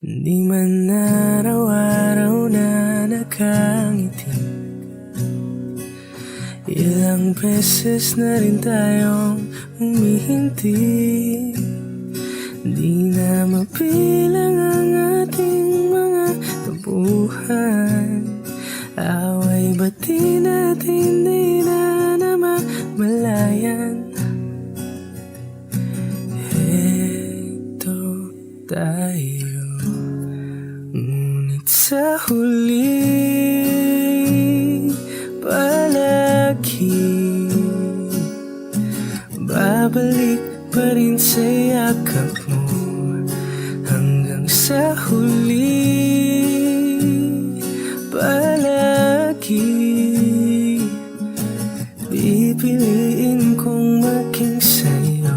Di man araw-araw na nakangiti, ilang beses na rin tayong humihinti. Di na mapilang ang ating mga tabuhan, away ba't di natin di na namamalayan? Heto tayo, ngunit sa huli palagi babalik pa rin sa yakap mo. Hanggang sa huli palagi pipiliin kong maging sa'yo.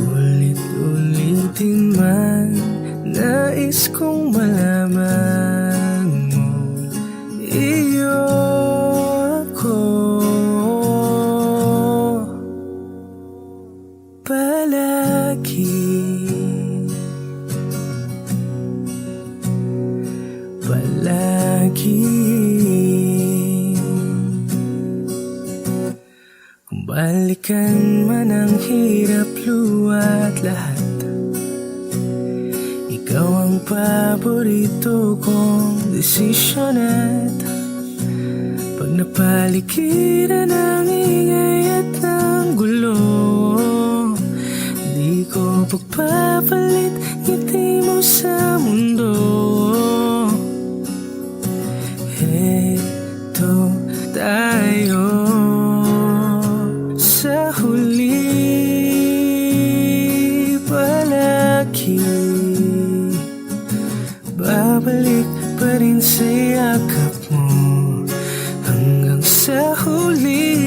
Ulit-ulitin man, nais kong malaman mo, iyo ako palagi. Kung balikan man ang hirap, luwa't lahat, ikaw ang paborito kong desisyon. At pag napaligiran ng ingay at ng gulo, di ko pagpapalit ngiti mo sa mundo. Heto tayo sa huli palagi, babalik pa rin sa yakap mo. Hanggang sa huli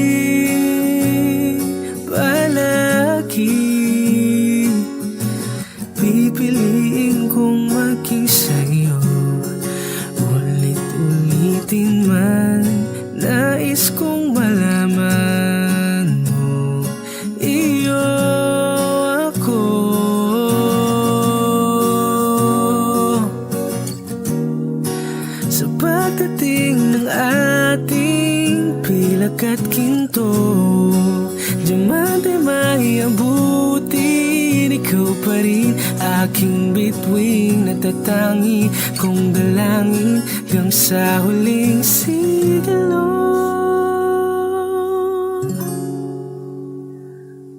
palagi pipiliin kong maging sa'yo. Ulit-ulitin man, nais kong malaman mo, iyo ako sa pagdating ng ating pilak at ginto. Diamante may abutin, ikaw pa rin aking bituin, natatangi kong dalangin hanggang sa huling sigilo.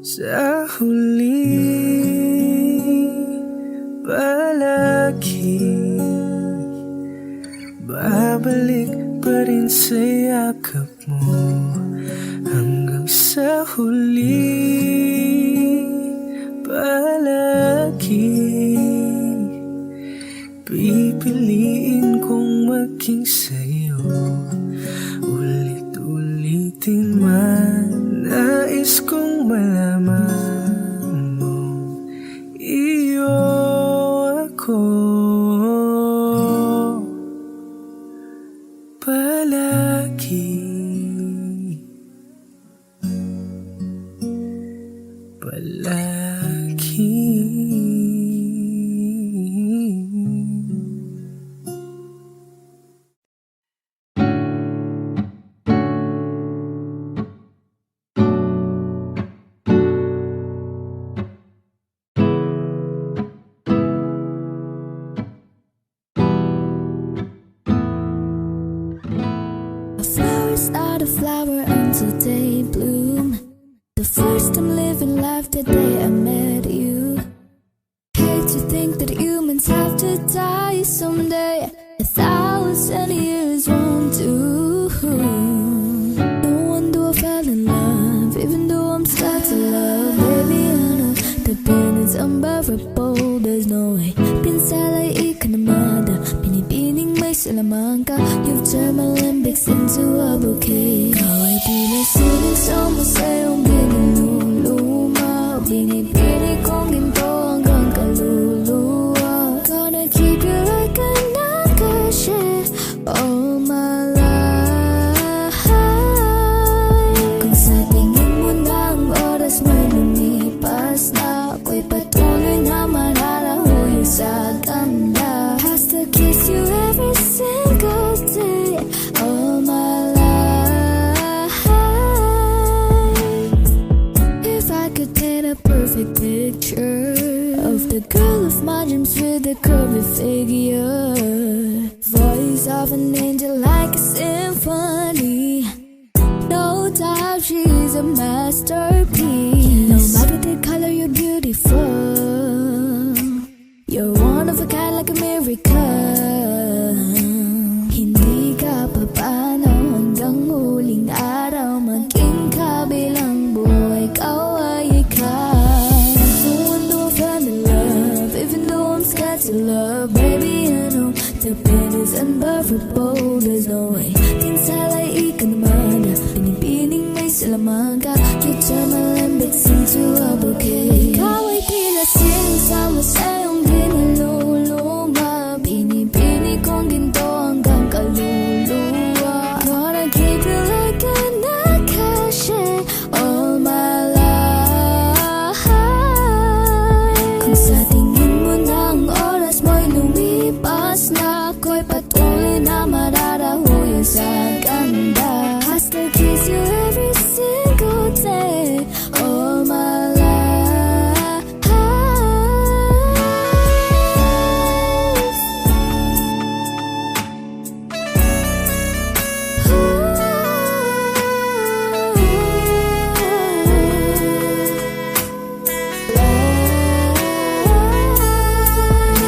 Sa huli palagi babalik pa rin sa yakap mo. Hanggang sa huli palagi pipiliin kong maging sa'yo. Ulit-ulitin man, nais kong malaman mo, iyo ako palagi. Flowers are the flower until they bloom. The first time living life the day I met you. Hate to think that humans have to die someday. 1,000 years won't do. No wonder I fell in love, even though I'm scared to love. Baby, I know the pain is unbearable. There's no way. Pinsala ikanamada, binibining may salaman ka. You've turned my limbics into a bouquet. Ikaw ay tila sining sa museyong biniluluma, binibinig kong ginto hanggang kaluluwa. Gonna keep you like a nakashi all my life. Kung sa tingin mo na ang oras may lumipas na, ako'y patuloy na mananahuyo sa ganda. arms with a curvy figure, voice of an angel like a symphony. No doubt she's a masterpiece. No matter the color, you're beautiful. You're one of a kind like a miracle. Hindi ka pa paano hanggang huling araw maging kabilang buhay, ikaw ay ikaw. Even though I fell in love, even though I'm scared to love, baby I know the pain is unbearable. There's no way tinsalay ka naman, pinipiling may salaman ka. You turn my limbics into a bouquet. Ikaw ay tila sinisama sa iyong ginaluluma, pinipili kong ginto hanggang kaluluwa. Gonna keep you like an akashi all my life. Kung sa tingin mo na ang oras mo'y lumipas na, ako'y patuloy na mararahuyan sa ganda. I still kiss you every single day all my life.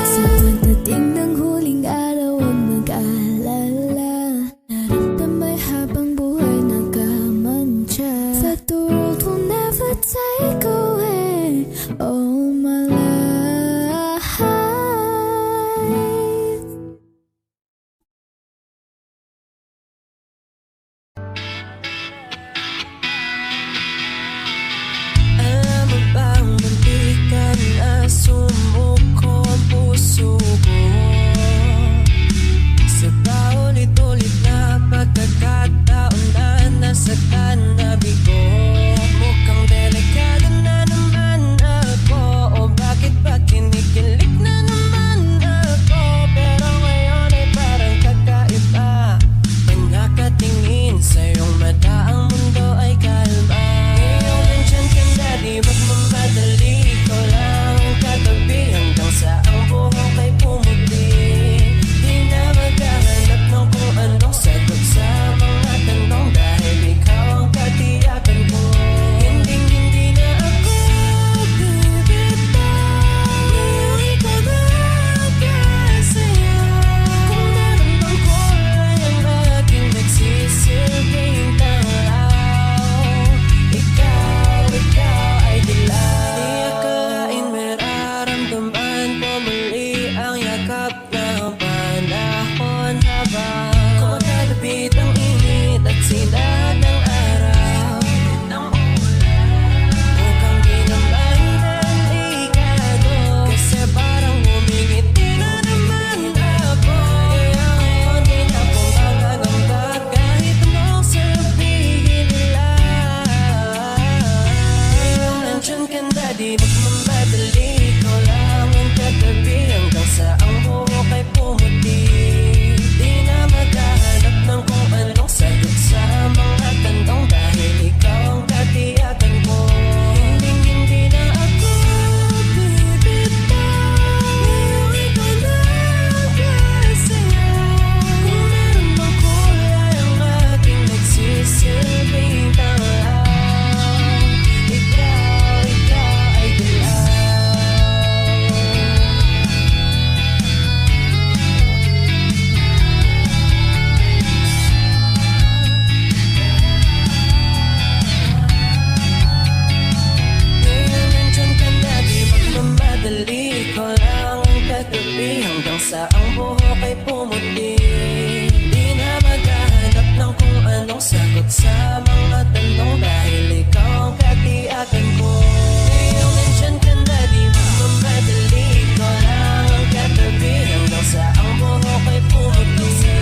Sa pagdating ng huling araw, huwag mag-alala. Naramdamay habang buhay nakamantya. That the world will never take away all my life. Alam mo bang muntikan na sumuko ang puso ko sa paulit-ulit na pagkakataon na nasa kanabi ko? Mukhang delikado na naman ako, o bakit ba kinikilig na naman ako? Pero ngayon ay parang kakaiba, pag nakatingin sa iyong mata ang mundo ay kalma. Ngayon nandyan ka na, di magmamadali, ko lang ang katabi hanggang sa ang buhok ay pumuti. Di na maghahanap ng kung anong sagot sa mga tanong, dahil ikaw ang katiyakan ko. Hinding-hindi na ako bibitaw, ngayong ikaw na ang kasaya. Kung meron bang kulay ang aking nagsisilbing tanglaw, ikaw ay dilaw. Di akalain mararamdaman ko muli ang yakap ng panahon, habang kumakalapit ang init at sinag ng araw. Mukhang di naman delikado, kasi parang humingiti na naman ako. Kaya ngayon di na ako magagamba kahit anong sabihin nila. Nandyan ka na, di magmamadali, ko lang ang katabi hanggang sa ang buhok ay pumuti. Di na maghahanap ng kung anong sagot sa mga tanong, dahil ikaw ang katiyakan ko. Hinding-hindi na ako bibitaw, ngayong ikaw na ang kasaya. Kung meron bang kulay ang aking nagsisilbing tanglaw, ikaw ay dilaw. Ngayon nandyan ka na, di magmamadali, ko lang ang katabi hanggang sa ang buhok ay pumuti. Di na maghahanap ng kung anong sagot sa mga tanong, dahil ikaw ang katiyakan ko. Ngayon nandyan ka na, di magmamadali, ko lang ang katabi hanggang sa ang buhok ay pumuti.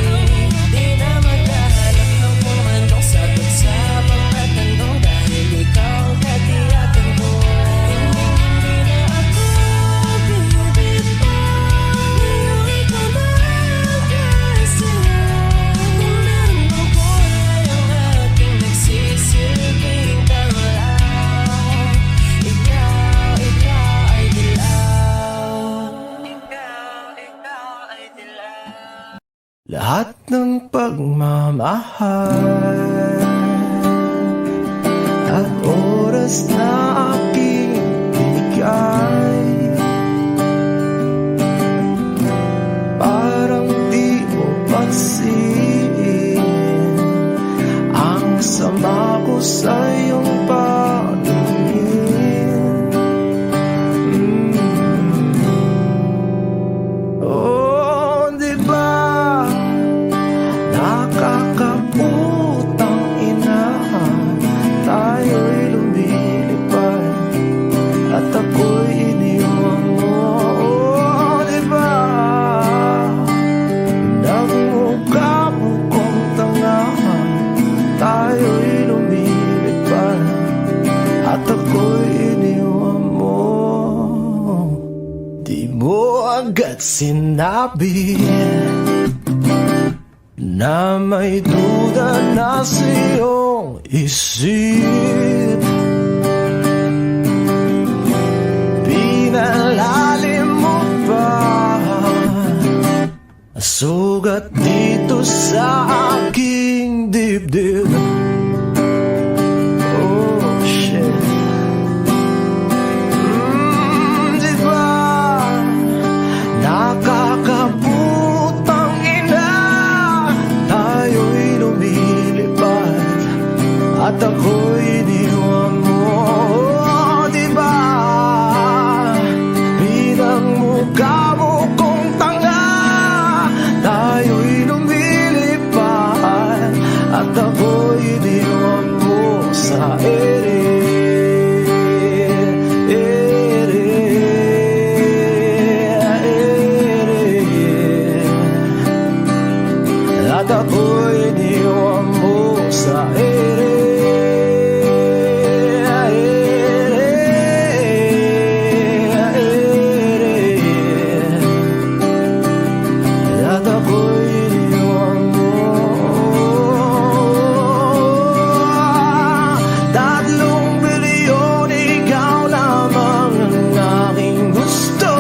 Di na maghahanap ng kung anong sagot sa mga tanong, dahil ikaw ang katiyakan ko. Hindi na ako bibitaw, ngayong ikaw na ang kasaya. Kung meron bang kulay ang aking nagsisilbing lahat ng pagmamahal at oras na aking binigay. Parang di mo pansin ang sama ko sa iyong paningin. Oh, di ba nakakaputang ina, tayo'y lumilipad at ako'y iniwan mo. Oh, di ba nagmukha mo kong tanga, tayo'y lumilipad at ako'y iniwan mo. Di mo agad sinabi na may duda na sa iyong isip. Pinalalim mo pa sugat dito sa aking dibdib. Oh shit. Di ba nakakaputang ina, tayo'y lumilipad at ako'y iniwan mo. Oh, di ba pinagmukha mo kong tanga, tayo'y lumilipad at ako'y iniwan mo sa ere. At ako'y iniwan mo sa ere. At ako'y iniwan mo. 3 bilyon, ikaw lamang ang aking gusto.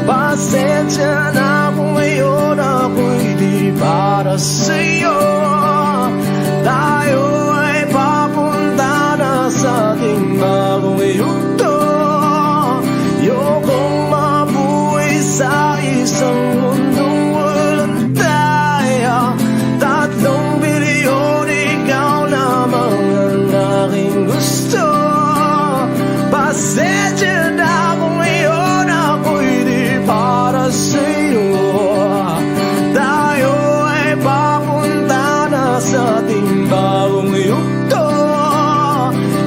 Pasensya na kung ngayon ako'y di para sa'yo. Tayo ay papunta na sa ating bagong yugto. Ayokong mabuhay sa isang mundong walang tayo. 3 bilyon, ikaw lamang ang aking gusto. Pasensya na kung ngayon ako'y di para sa'yo. Tayo ay papunta na sa ating bagong yugto.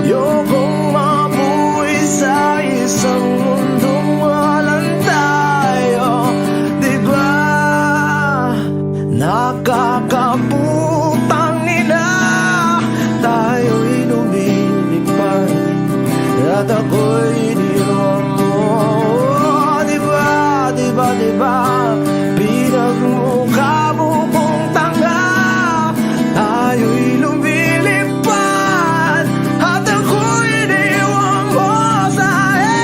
Ayokong mabuhay sa isang mundong walang tayo. Di ba nakakaputang ina, tayo'y lumilipad at ako'y iniwan mo. Di ba, di ba, di ba pinagmukha mo kong tanga, tayo'y lumilipad at ako'y iniwan mo sa ere.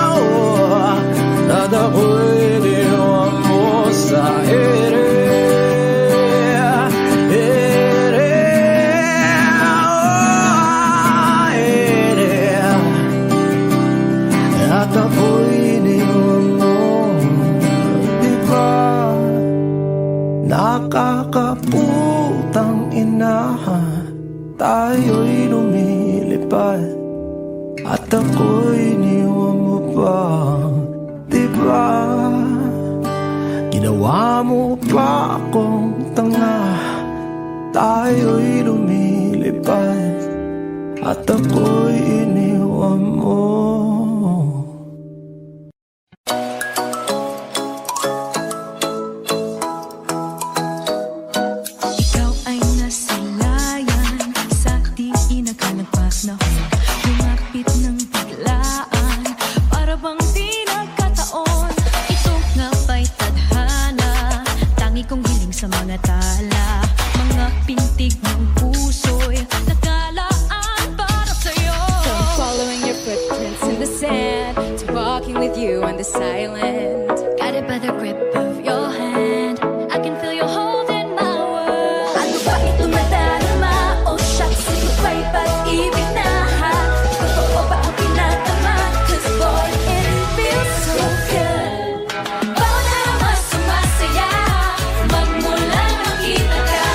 Oh, at ako'y iniwan mo sa ere. At ako'y iniwan mo. Di ba nakakaputang ina, tayo'y lumilipad at ako'y iniwan mo pa. Di ba ginawa mo pa akong tanga, tayo'y lumilipad at ako'y iniwan mo. Ikaw ay nasilayan sa di inakalagpas na lumapit ng biglaan, para bang di nagkataon. Ito nga ba'y tadhana, tangi kong hiling sa mga tala, mga pintig ng puso'y nakalaan para sa'yo. on this island. Guided by the grip of your hand, I can feel you holding my world. Ano ba ito nadarama? Oh shucks, ito ba'y pag-ibig na? Totoo ba ang pinatama? 'Cause boy, it feels so good. Bawat arama sumasaya, magmulang nakita ka.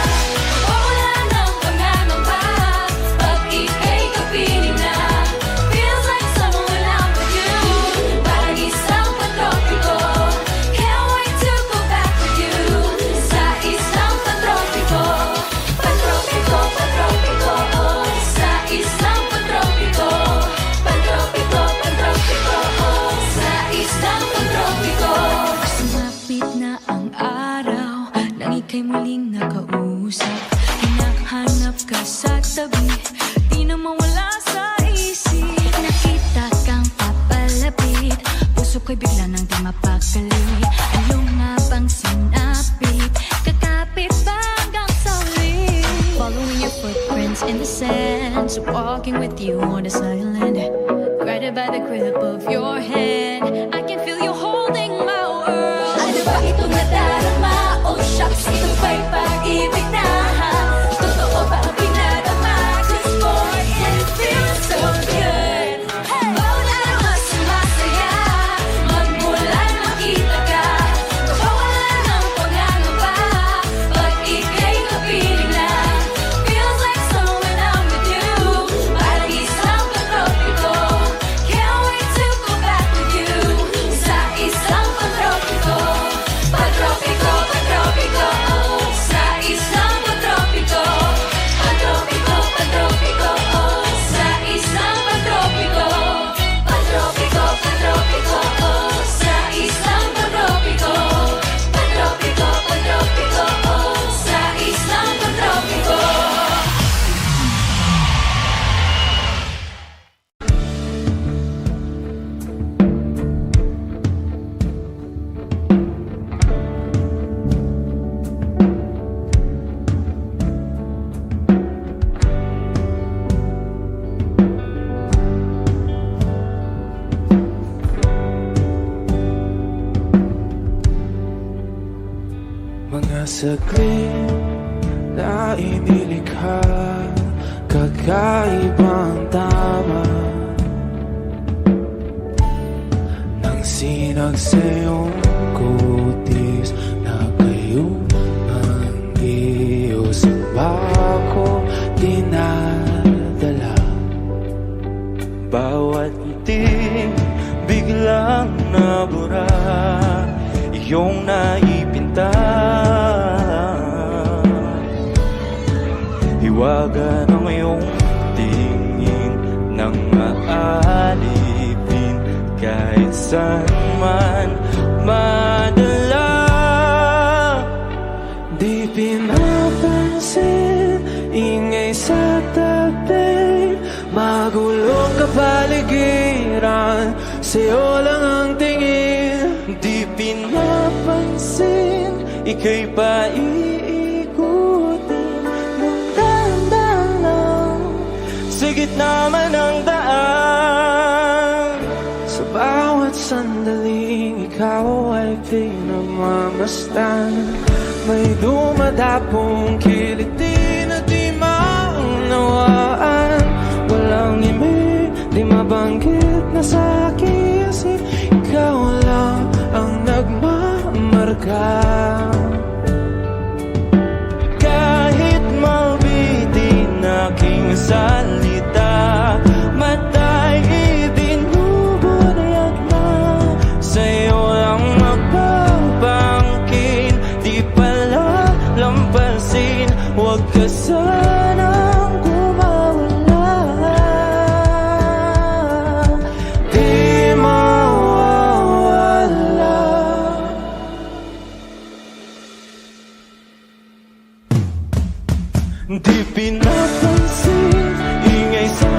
Wala nang pangangamba, pag ika'y kapiling na. Feels like summer when I'm with you, parang isang pantropiko. Can't wait to go back with you, sa isang pantropiko. Pantropiko, pantropiko, oh, sa isang pantropiko. Pantropiko, pantropiko, oh, sa isang pantropiko. Sumapit na ang araw, nang ika'y muling nakausap. Hinahanap ka sa tabi, di na mawala sa isip. Nakita kang papalapit, puso ko'y bigla nang di mapakali. Ayaw nga bang sinapit, kakapit ba hanggang sa huli? Following your footprints in the sand, so walking with you on this island. Guided by the grip of your hand, I can feel you holding my world. Ano ba ito nadarama? Oh shucks, ito ba'y pag-ibig na? Totoo ba ang pinadama? 'Cause boy, it feels so good. Bawat arama sumasaya, magmulang nakita ka. Wala nang pangangamba, pag ika'y kapiling na. Feels like summer when I'm with you, parang isang pantropiko. Can't wait to go back with you, sa isang pantropiko. Pantropiko, pantropiko, oh, sa isang pantropiko. Pantropiko, pantropiko, oh, sa isang pantropiko. Pantropiko, pantropiko, oh, sa isang pantropiko. Pantropiko, pantropiko, oh, sa isang pantropiko. Mga saglit na inilikha, kakaibang tama nang sinag sa iyong kutis na kayong manggiyos ba ako dinadala. Bawat ngiti biglang nabura, iyong naipinta. Hiwaga ng iyong tingin nang maalipin, kahit saan man madala. Di pinapansin, ingay sa tabi, magulong kapaligiran, sa'yo lang ang tingin. Di pinapansin, ika'y paiikutin ng dahan-dahan lang, sa gitna man ng daan. Sa bawat sandaling ikaw ay pinagmamasdan, may dumadapong kiliti na di maunawaan. Walang imig, di mabanggit na sa aking isip, ikaw lang ang nagmamarka. Kahit mabitin aking salita, mata'y ibinubunayag na, sa'yo lang magbabangkin. Di pala lampasin, huwag ka sanang kumawala. Di mawawala. Di pinapansin, ingay sa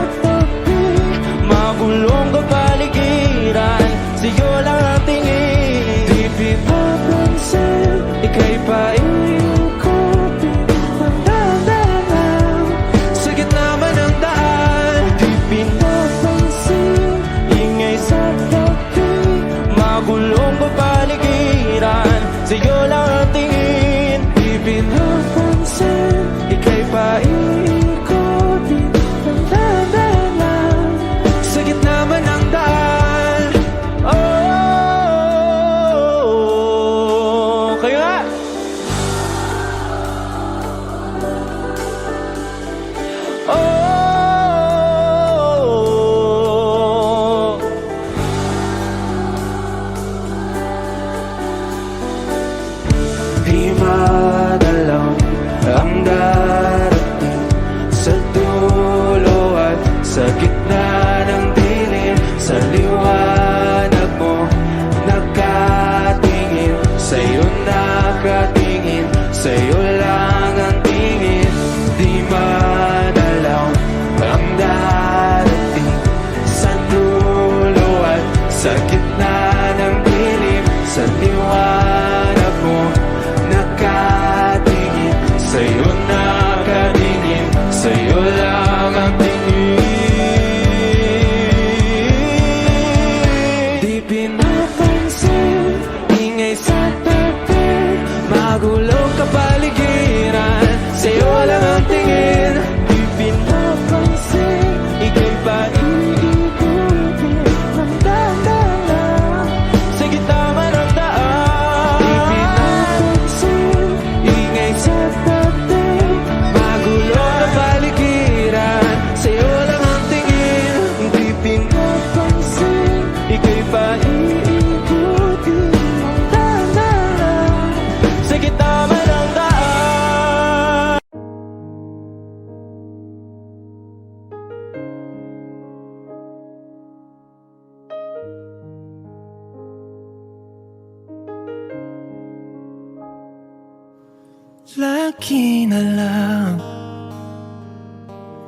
lagi na lang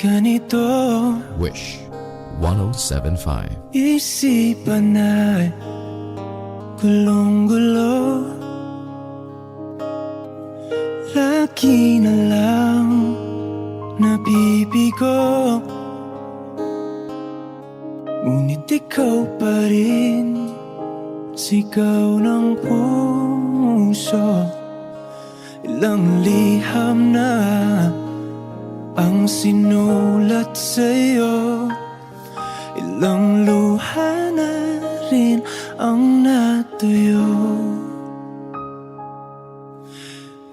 ganito. Wish 1075. Isipan ay gulong-gulo, lagi na lang nabibigo. Ngunit ikaw pa rin, sigaw ng puso. Ilang liham na ang sinulat sa'yo, ilang luha na rin ang natuyo.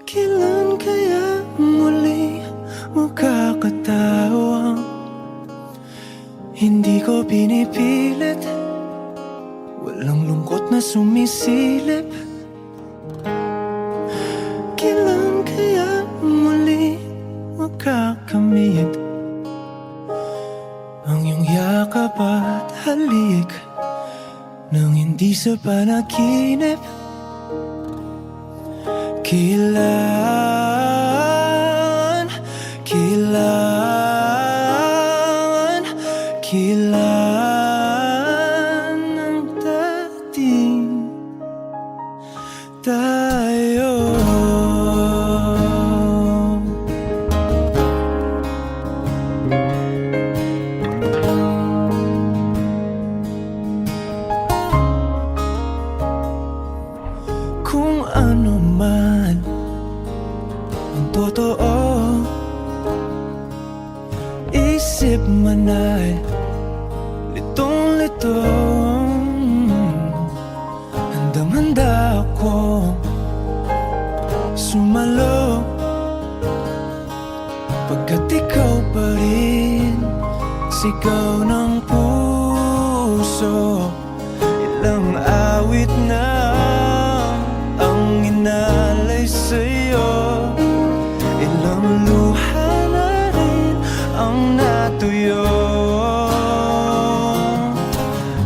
Kailan kaya muli makakatawang hindi ko pinipilit, walang lungkot na sumisilip? Kailan kaya muli makakamit ang iyong yakap at halik nang hindi sa panaginip? Kailan, kailan, kailan ang dating tayo? Kung ano man ang totoo, isip man ay litong-lito. Handang-handa ako sumalo, pagkat ikaw pa rin, sigaw ng puso. Ilang awit na ang inalay sa'yo, ilang luha na rin ang natuyo.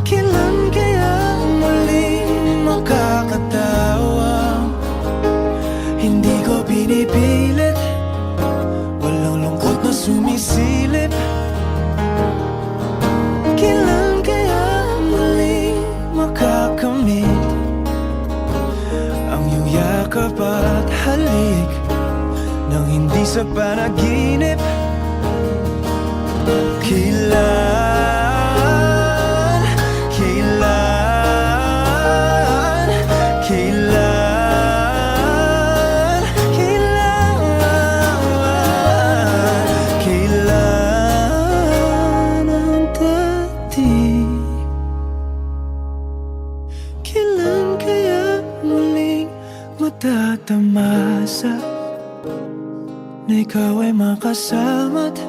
Kailan kaya muling makakatawa? Hindi ko pinipilit, walang lungkot na sumisilip. Kailan kaya muling makakamit ang iyong yakap at halik nang hindi sa panaginip? Kailan, kailan, kailan, kailan, kailan ang dating? Kailan kaya muling matatamasa na ikaw ay makasama't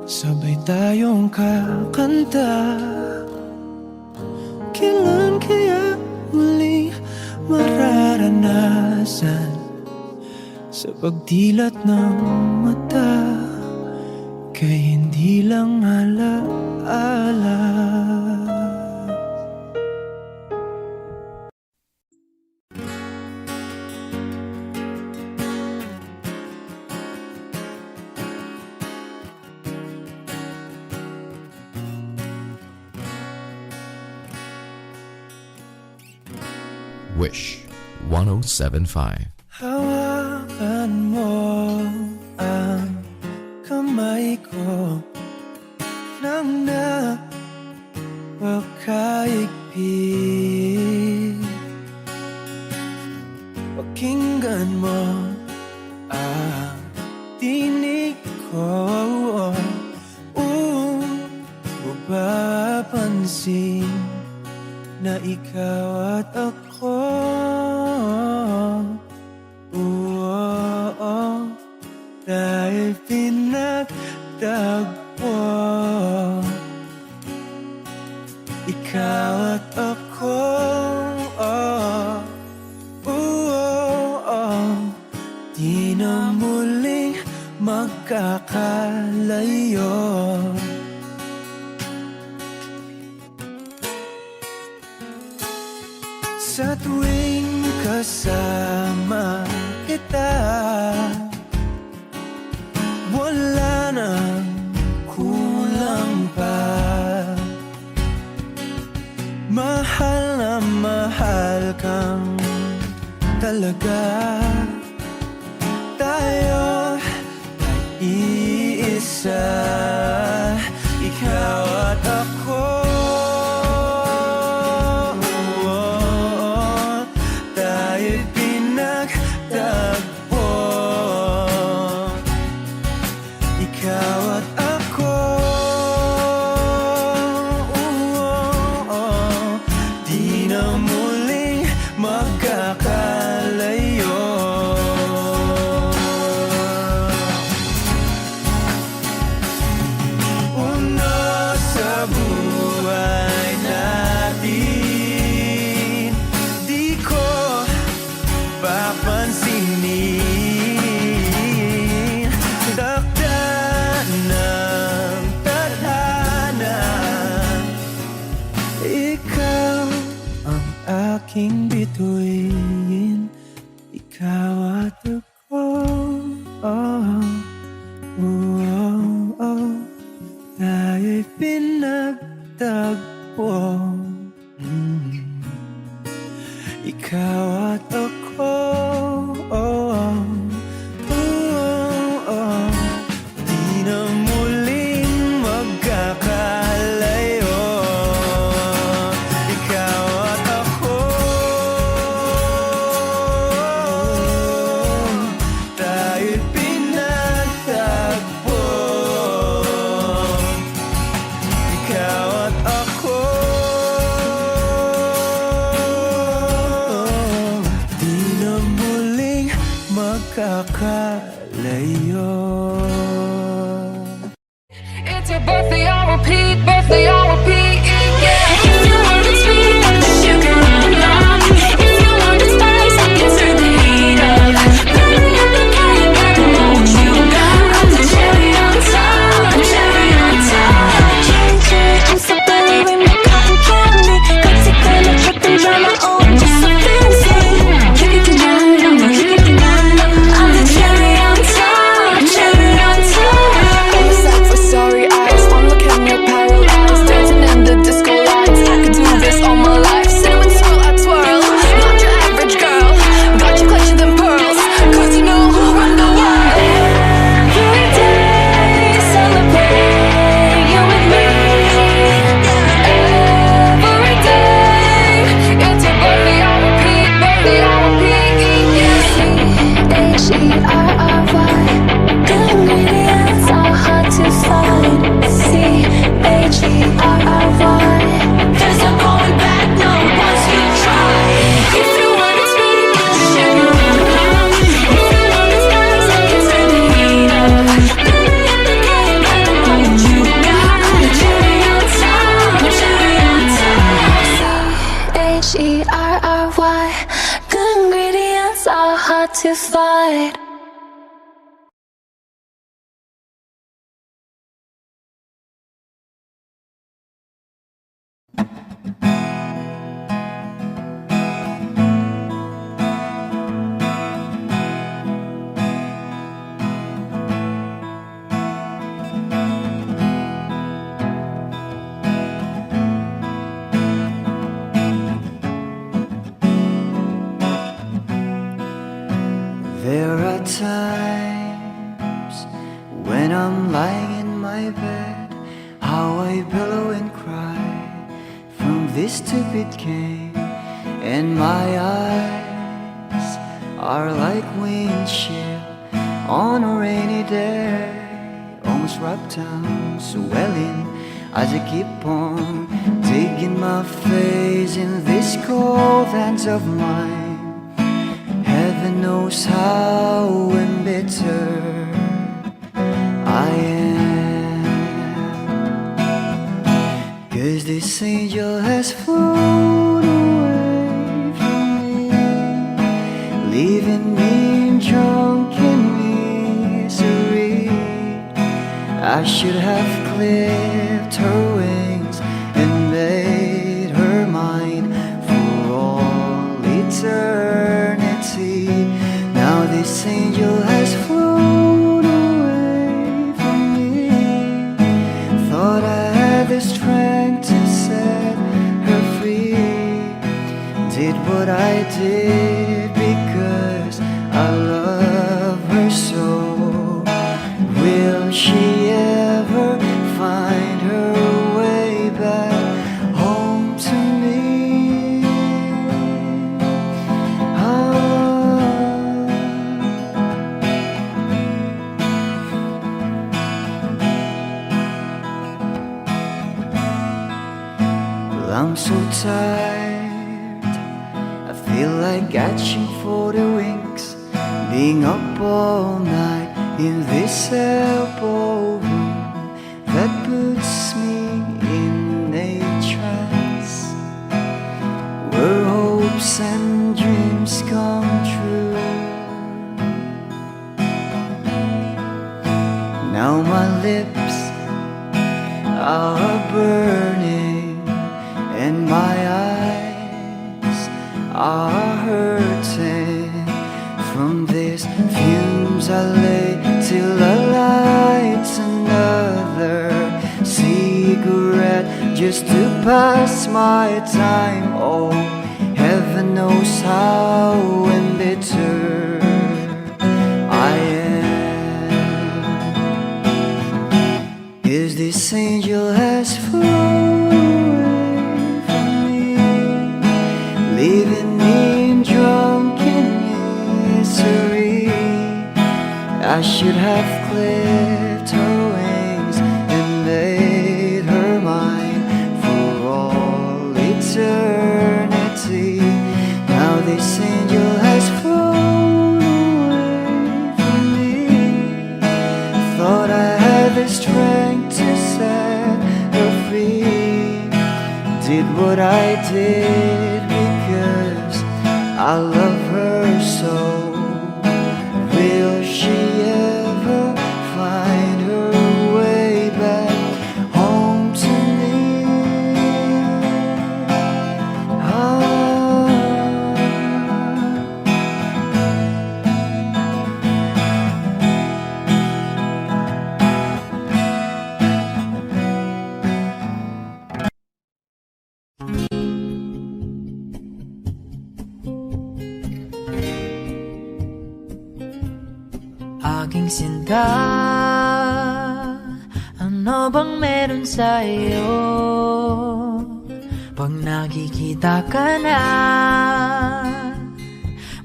sabay tayong kakanta? Kailan kaya muli mararanasan sa pagdilat ng mata kay hindi lang alaala? Wish 1075. Hawakan mo ang kamay ko nang napakaigpit. Pakinggan mo ang tinig ko, mapapansin na ikaw at ako, dahil pinagtagpo. Ikaw at ako, di na muling magkakalayo. Sa tuwing kasama kita, talaga. Tayo ay iisa, ikaw at ako. Tayo'y pinagtagpo, ikaw at ako. Di na muling magkakalayo. Uno sa buhay natin, di ko papansinin. Takda ng tadhana, ikaw ang aking bituin, ikaw at ako. Tayo'y pinagtagpo, ikaw at ako. Di na muling magkakalayo, ikaw at ako. Tayo'y pinagtagpo, ikaw at ako. Di na muling magkakalayo. It's your birthday on repeat, birthday on repeat, yeah. If you want it sweet, got the sugar on lock. If you want it spice, I can turn the heat up. Baby, in the game, better know what you got. I'm the cherry on top, cherry on top. I'm so better with my cotton candy. Got to kind of put them on my own, just so fancy. Kick it tonight, I'm gonna kick it tonight. I'm the cherry on top, cherry on top. For sorry eyes, one look and you're paralyzed. Dancing in the disco lights, I could do this all my life. Cinnamon swirl, I twirl, not your average girl. Got you clutching them pearls, cause you know who run the world. Every day, celebrate you and me. Every day, it's your birthday on repeat, birthday on repeat, yeah. C-H-E-R-R-Y, good ingredients are hard to find. C-H-E-R-R-Y, there's no going back, no, once you try. If you want it sweet, get the sugar on top. If you want it spice, I can turn the heat up. Baby, in the game, better know what you got. I'm the cherry on top, cherry on top. C-H-E-R-R-Y, good ingredients are hard to find. There are times when I'm lying in my bed, how I billow and cry from this stupid game, and my eyes are like windshield on a rainy day, almost rubbed down, swelling as I keep on digging my face in these cold hands of mine. Heaven knows how embittered I am, 'cause this angel has flown away from me, leaving me in drunken misery. I should have clipped her wings and made her mine for all eternity. Now this angel has flown away from me. Thought I had the strength to set her free. Did what I did because I'm so tired, I feel like catching for the wings, being up all night in this elbow room that puts me in a trance, where hopes and dreams come true. Now my lips are burning and my eyes are hurting from these fumes I lay till I light another cigarette just to pass my time. Oh, heaven knows how embittered I am. Is this angel has flown away from me, leaving me drunken misery? I should have clipped her wings and made her mine for all eternity. Now this angel has flown away from me. Thought I had the strength to set her free. Did what I did because I love her so. Will she ever find her way back home to me? Aking sinta, ano bang meron sa iyo? Pag nakikita ka na,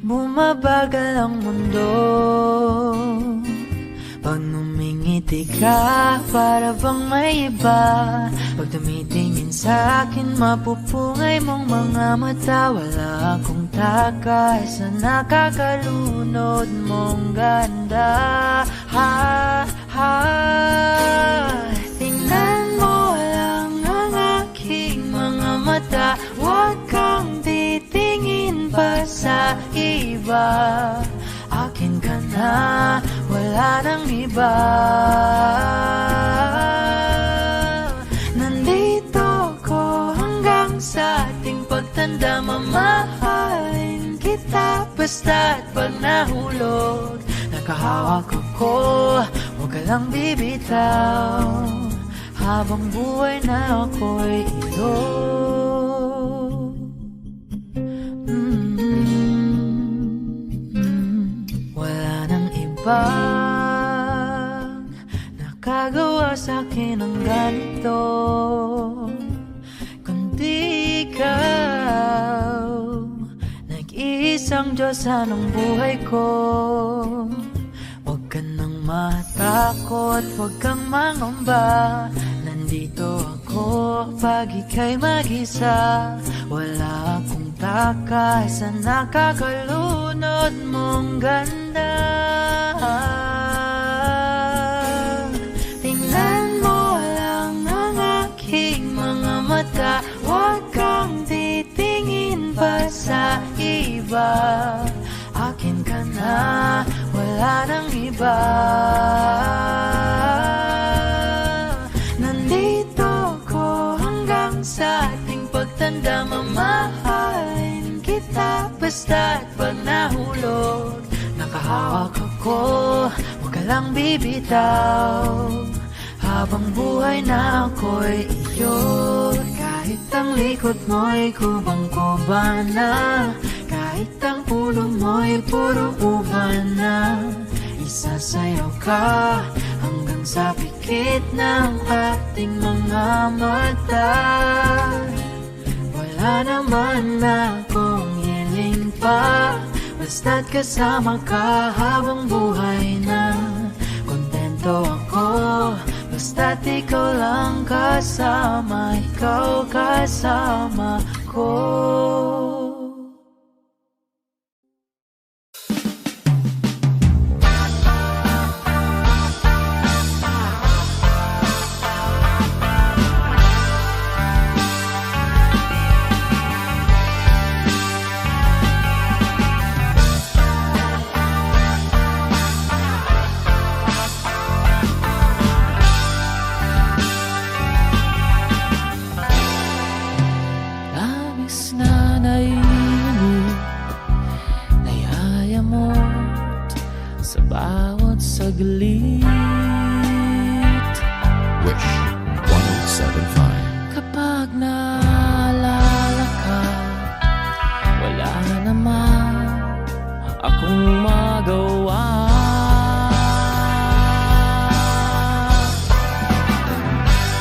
bumabagal ang mundo. Pag ngumingiti ka, para bang may iba. Pag tumitingin sa akin, mapupungay mong mga mata. Wala akong takas sa nakakalunod mong ganda. Ha, ha, tingnan mo lang ang aking mga mata. Huwag kang titingin pa sa iba. Akin ka na, wala nang iba. Nandito ko hanggang sa ating pagtanda. Mamahalin kita basta't pag nahulog. Nakahawak ako, huwag ka lang bibitaw. Habang buhay na ako'y iyo. Wala nang ibang nakagawa sa'kin ng ganito, kundi ikaw. Nag-iisang Diyos anong buhay ko. Huwag ka nang matakot, huwag kang mangamba. Nandito ako pag ika'y mag-isa. Wala akong takas sa nakakalunod mong ganda. Tingnan mo lang ang aking mga mata. Huwag kang titingin pa sa iba. Akin ka na, wala nang iba. Nandito ko hanggang sa ating pagtanda. Mamahalin kita basta't pag nahulog. Nakahawak ako, huwag ka lang bibitaw. Habang buhay na ako'y iyo. Kahit ang likod mo'y kubang-kuba na, kahit ang ulo mo'y puro uban na, isasayaw ka hanggang sa pikit ng ating mga mata. Wala naman akong hiling pa, basta't kasama ka habang buhay na. Kontento ako Basta't ikaw lang kasama, ikaw kasama ko. Labis na naiinip, nayayamot sa bawat saglit. Wish 1075. Kapag naalala ka, wala naman akong magawa.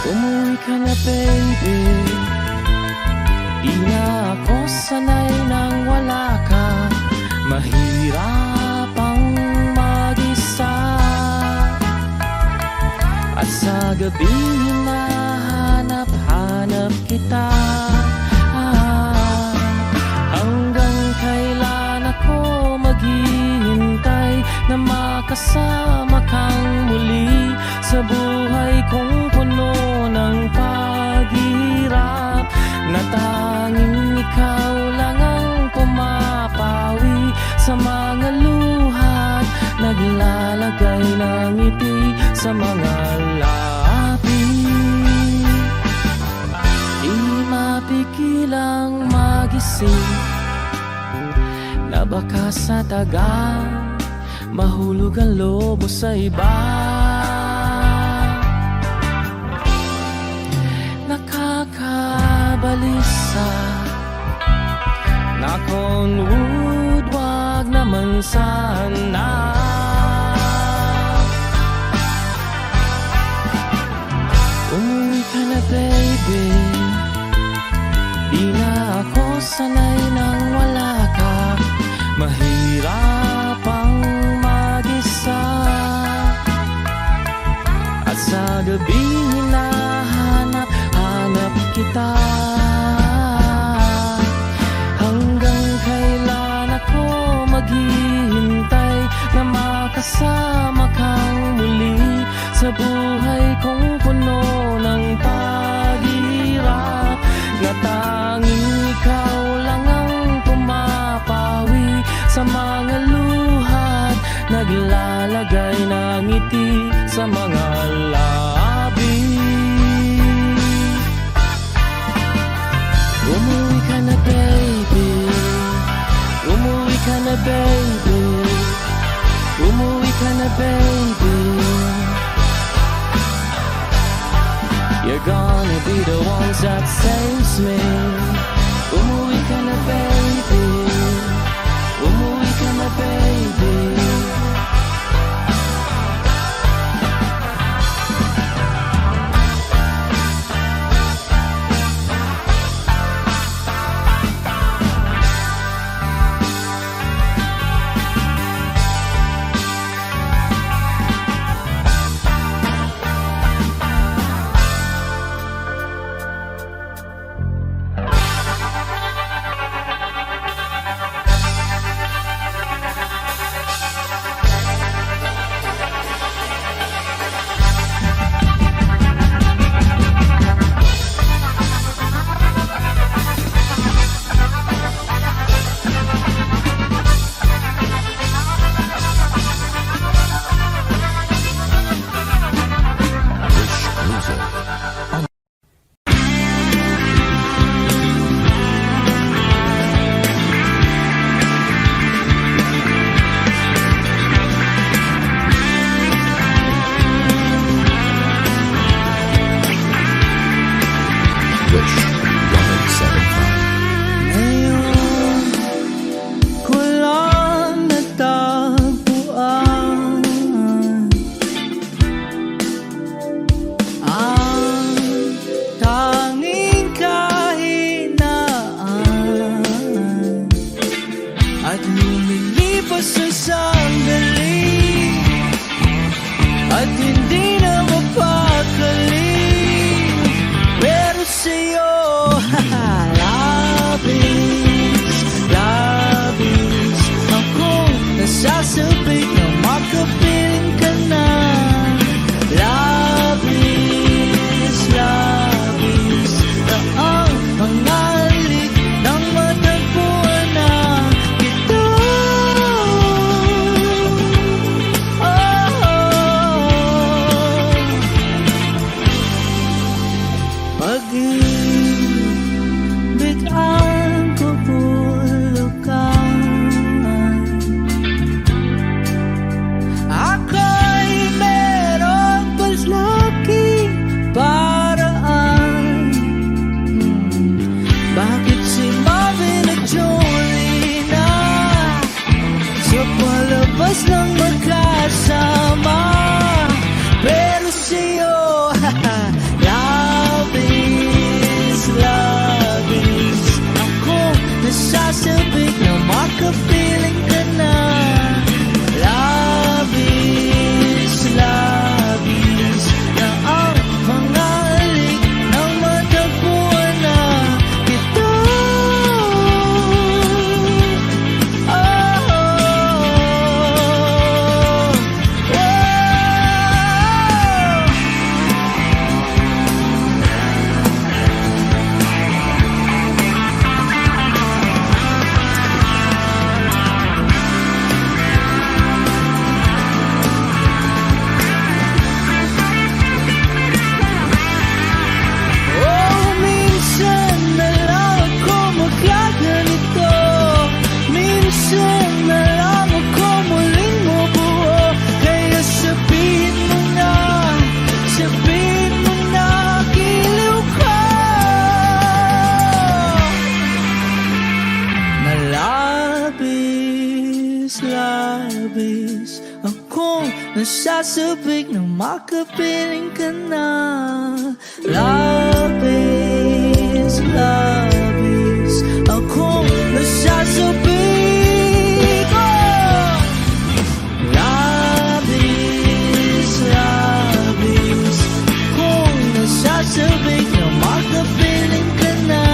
Umuwi ka na, baby. Di na ako sanay nang wala ka. Mahirap ang mag-isa, at sa gabi hinahanap-hanap kita. Hanggang kailan ako maghihintay na makasama kang muli sa buhay kong puno ng paghihirap, na tanging ikaw lang ang pumapawi sa mga luhat, naglalagay ng ngiti sa mga labi. Di mapigilang magising na baka sa tagal mahulog ang lobo sa iba. Nakakabalisa na kung wood, wag naman sana. Umuwi ka na, baby. Di na ako sanay nang wala ka. Mahirap ang mag-isa, at sa gabi hinahanap-hanap kita. Hanggang kailan ako maghihintay na makasama kang muli sa buhay kong puno ng paghihirap, na tanging ikaw lang ang pumapawi sa mga luhat, naglalagay ng ngiti sa mga labi. Umuwi ka na, baby. Umuwi ka na, baby. Umuwi ka na, baby. You're gonna be the ones that saves me. Umuwi ka na, baby. Umuwi ka na, baby. nasasabik na makapiling ka na. Labis, labis, akong nasasabik. Oh! Labis, labis, akong nasasabik na makapiling ka na.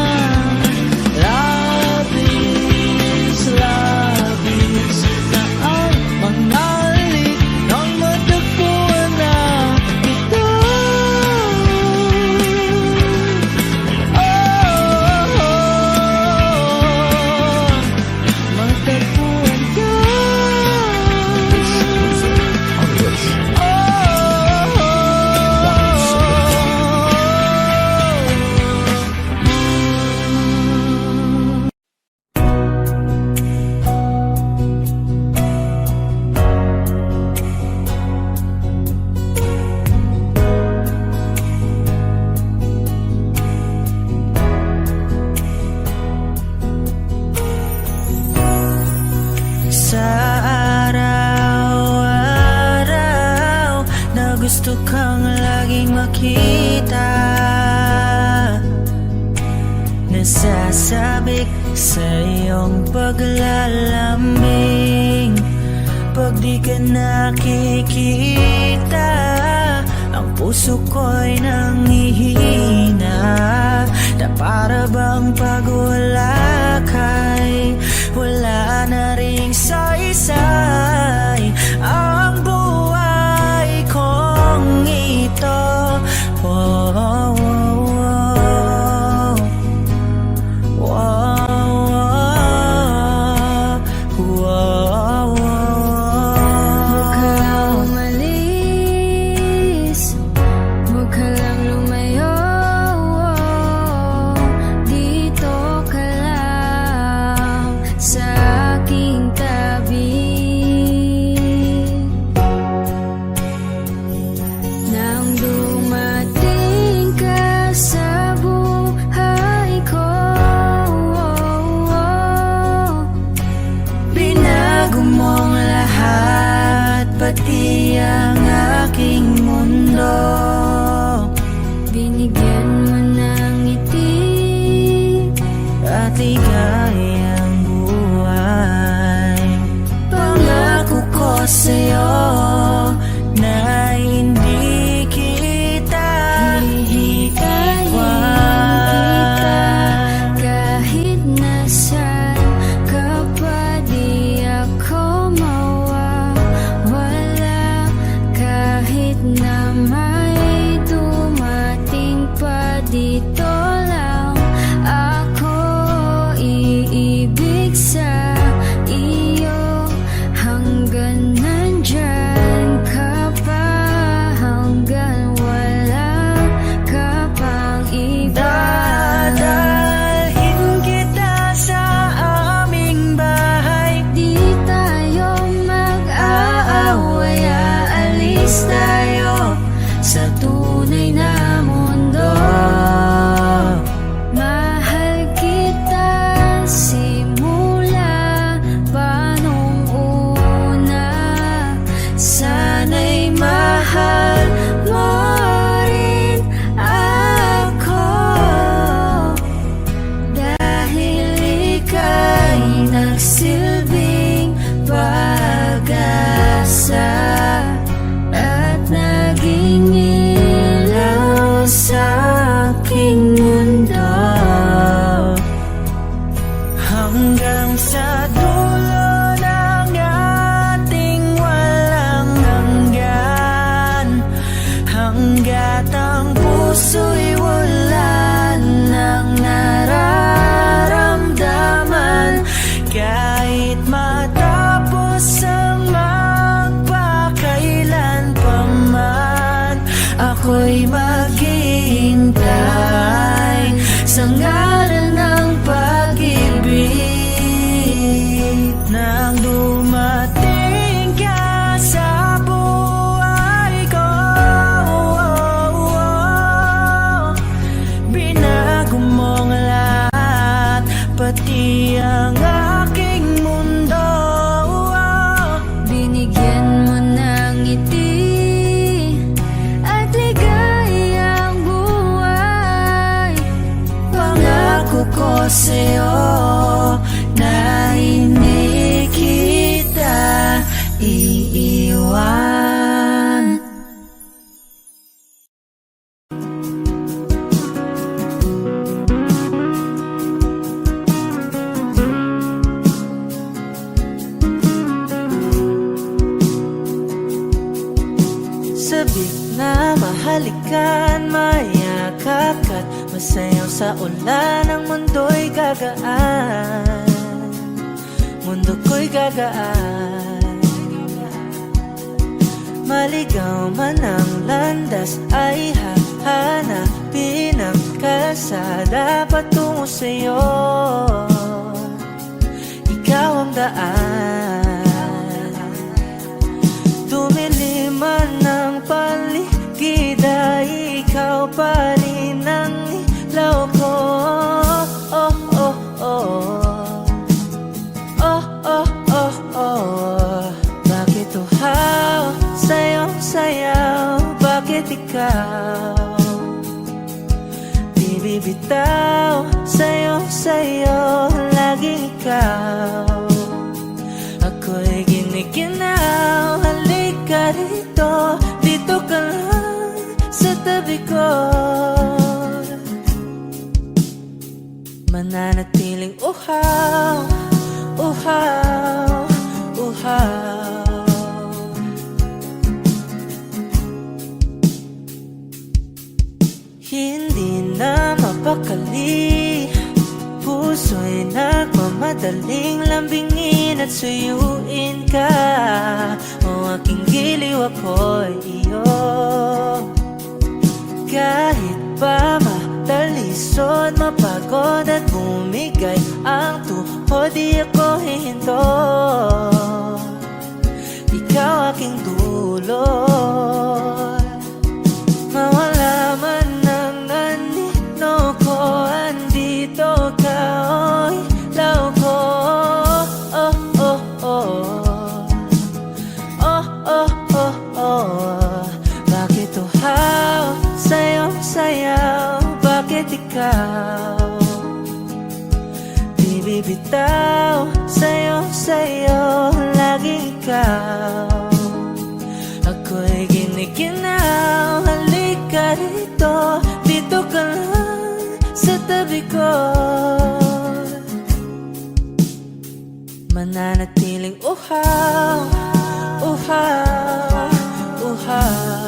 Labis, labis, na ang mga halik ng matagpuan na ito. Oh, oh, oh, matagpuan ka. On Wish. Oh, oh, sa araw-araw na gusto kang laging makita, nasasabik sa iyong paglalambing. Pag di ka nakikita, ang puso ko'y nanghihina, na para bang pag wala ka'y wala na ring saysay ang buhay kong ito. Oh, oh, oh, oh, oh, oh, oh. Huwag ka lang umalis, huwag ka lang lumayo. Dito ka lang sa aking tabi. Nang dumating ka sa buhay ko, Binago mong lahat, pati ang aking mundo. binigyan mo ng ngiti. At ligayang buhay. Pangako ko sa'yo na hindi kita iiwan. Kahit nasaan ka pa, di ako mawawala. Kahit na may dumating pa, dito lang ako iibig sa iyo. Hanggang nandyan ka pa, hanggang wala ka pang iba. Dadalhin kita sa aming bahay. Di tayo mag-aaway, aalis tayo sa tunay na mundo. Mahal kita simula pa nung una. Sana'y mahal mo rin ako, dahil ika'y nagsilbing pag-asa at naging ilaw sa aking mundo. Hanggang sa dulo ng ating walang hanggan, hanggat ang puso'y wala nang nararamdaman. Kahit matapos ang magpakailan pa man, ako'y maghihintay sa ngalan ng pag-ibig. Nang dumating ka sa buhay ko, binago mong lahat, pati ang aking mundo. Binigyan mo ng ngiti. sa'yo na hindi kita iiwan. Sabik na mahalikan, mayakap ka't masayaw sa ulan. Ang mundo'y gagaan, mundo ko'y gagaan. Maligaw man ang landas ay hahanapin ang kalsada patungo sa'yo. Ikaw ang daan. Dumilim man ang paligid ay ikaw pa rin ang ilaw ko. Oh, oh, oh. Oh, oh, oh, oh. Bakit uhaw sa'yong sayaw? Bakit ikaw di bibitaw? Sa'yong sayo, laging ikaw. Ako'y giniginaw. Halika rito, dito ka lang sa tabi ko. Mananatiling uhaw, uhaw, uhaw. Hindi na mapakali, puso'y nagmamadaling lambingin at suyuin ka. O aking giliw, ako'y iyo. Kahit pa matalisod, mapagod at bumigay ang tuhod, di ako hihinto. Ikaw aking dulot. Mawala man ang anino ko, andito ka, oh, ilaw ko. Oh, oh, oh. Oh, oh, oh, oh. Bakit uhaw sa'yong sayaw? Bakit ikaw di bibitaw? Sa'yong sayo, laging ikaw. Ako'y giniginaw. Halika rito, dito ka lang sa tabi ko. Mananatiling uhaw, uhaw, uhaw.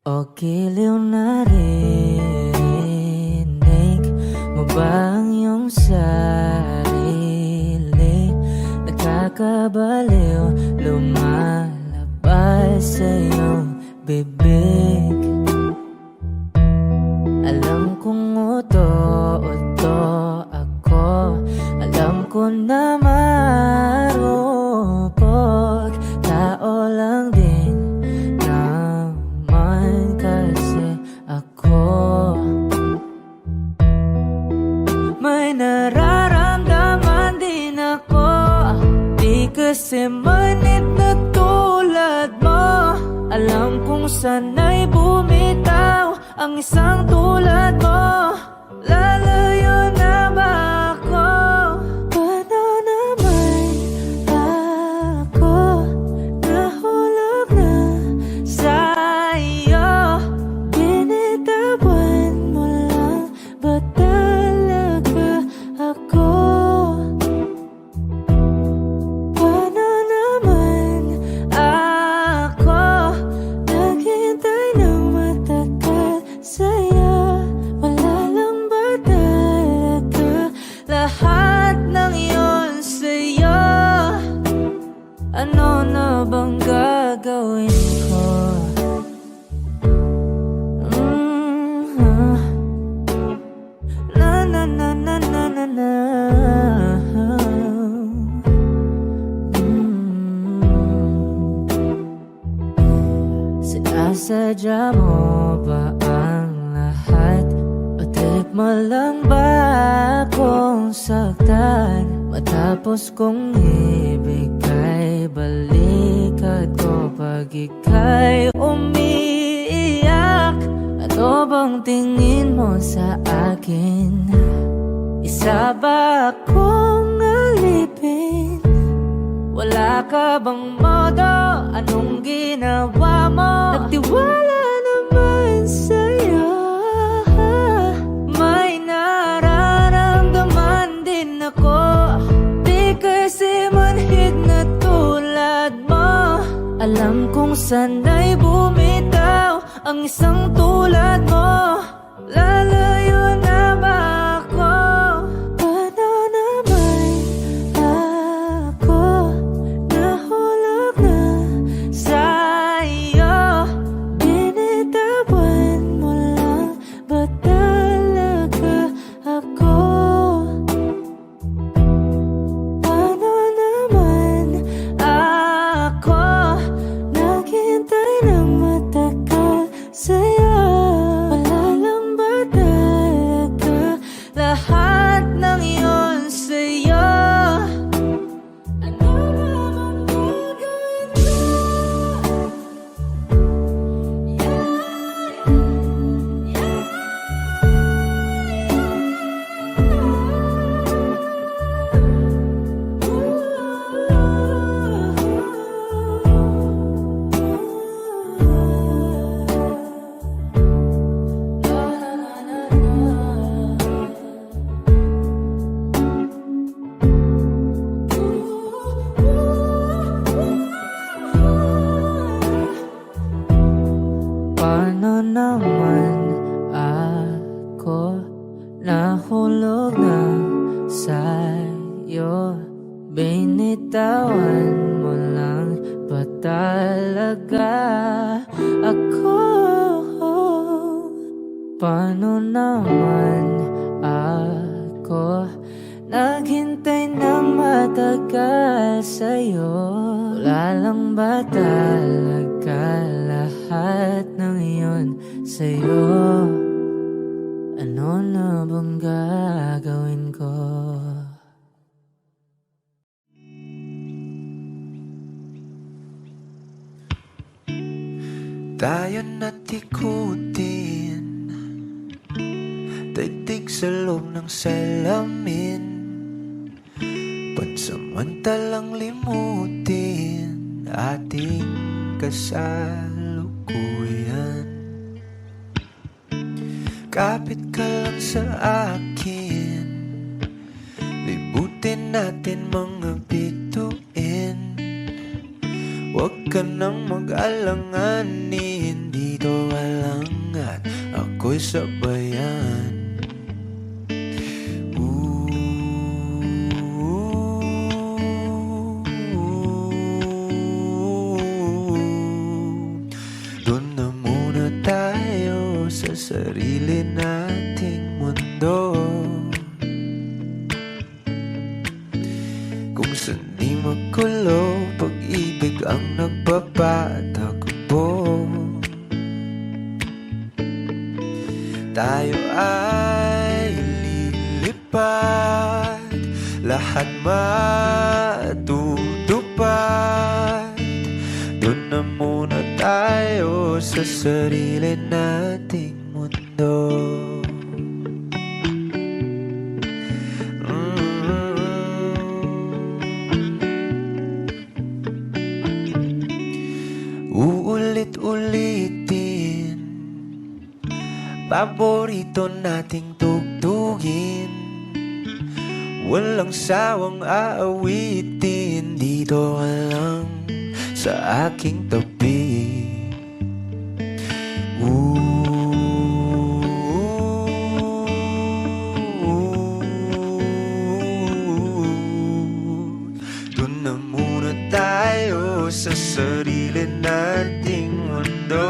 O giliw na rinig mo ba ang iyong sarili? Nakakabaliw, lumalabas sa iyong bibig. Alam kong uto-uto ako, alam ko na marupok. Tao lang din kasi ako. May nararamdaman din ako, di kasi manit na tulad mo. Alam kong sana'y bumitaw ang isang tulad mo. Lalayo na ba ako? Paano naman ako nahulog na sa'yo? Binitawan mo lang ba talaga ako? Paano naman ako naghintay ng matagal sa'yo? Sinadya mo ba ang lahat? O trip mo lang ba akong saktan? Matapos kong ibigay, balikat ko pag ika'y umiiyak. Ano bang tingin mo sa akin? Isa ba akong alipin? Wala ka bang modo? Anong ginawa mo? Nagtiwala naman sa'yo. May nararamdaman din ako. Di kasi manhid na tulad mo. Alam kong sana'y bumitaw ang isang tulad mo. Lalayo na ba ako? Paano naman ako nahulog na sa'yo? Binitawan mo lang ba talaga ako? Paano naman ako naghintay ng matagal sa'yo? Wala lang ba talaga lahat ng iyon sa'yo? Ano naman gagawin ko? Paano naman ako nahulog na sa'yo? Binitawan mo lang ba talaga ako? Paano naman ako naghintay ng matagal sa'yo? Wala lang ba talaga lahat ng iyon sa'yo? Ano na bang gagawin ko? Tayo na't ikutin, daigdig sa loob ng salamin, pansamantalang limutin ating kasalukuyan. Kapit ka lang sa akin, libutin natin mga bituin. Huwag ka nang mag-alanganin, dito ka lang at ako'y sabayan. Doon na muna tayo sa sarili nating mundo, kung saan di magulo, pag-ibig ang nagpapatakbo. Tayo ay lilipad, lahat matutupad. Doon na muna tayo sa sarili nating mundo. Uulit-ulitin, paborito nating tugtugin, walang sawang aawitin. Dito ka lang sa aking tabi. Doon na muna tayo sa sarili nating mundo,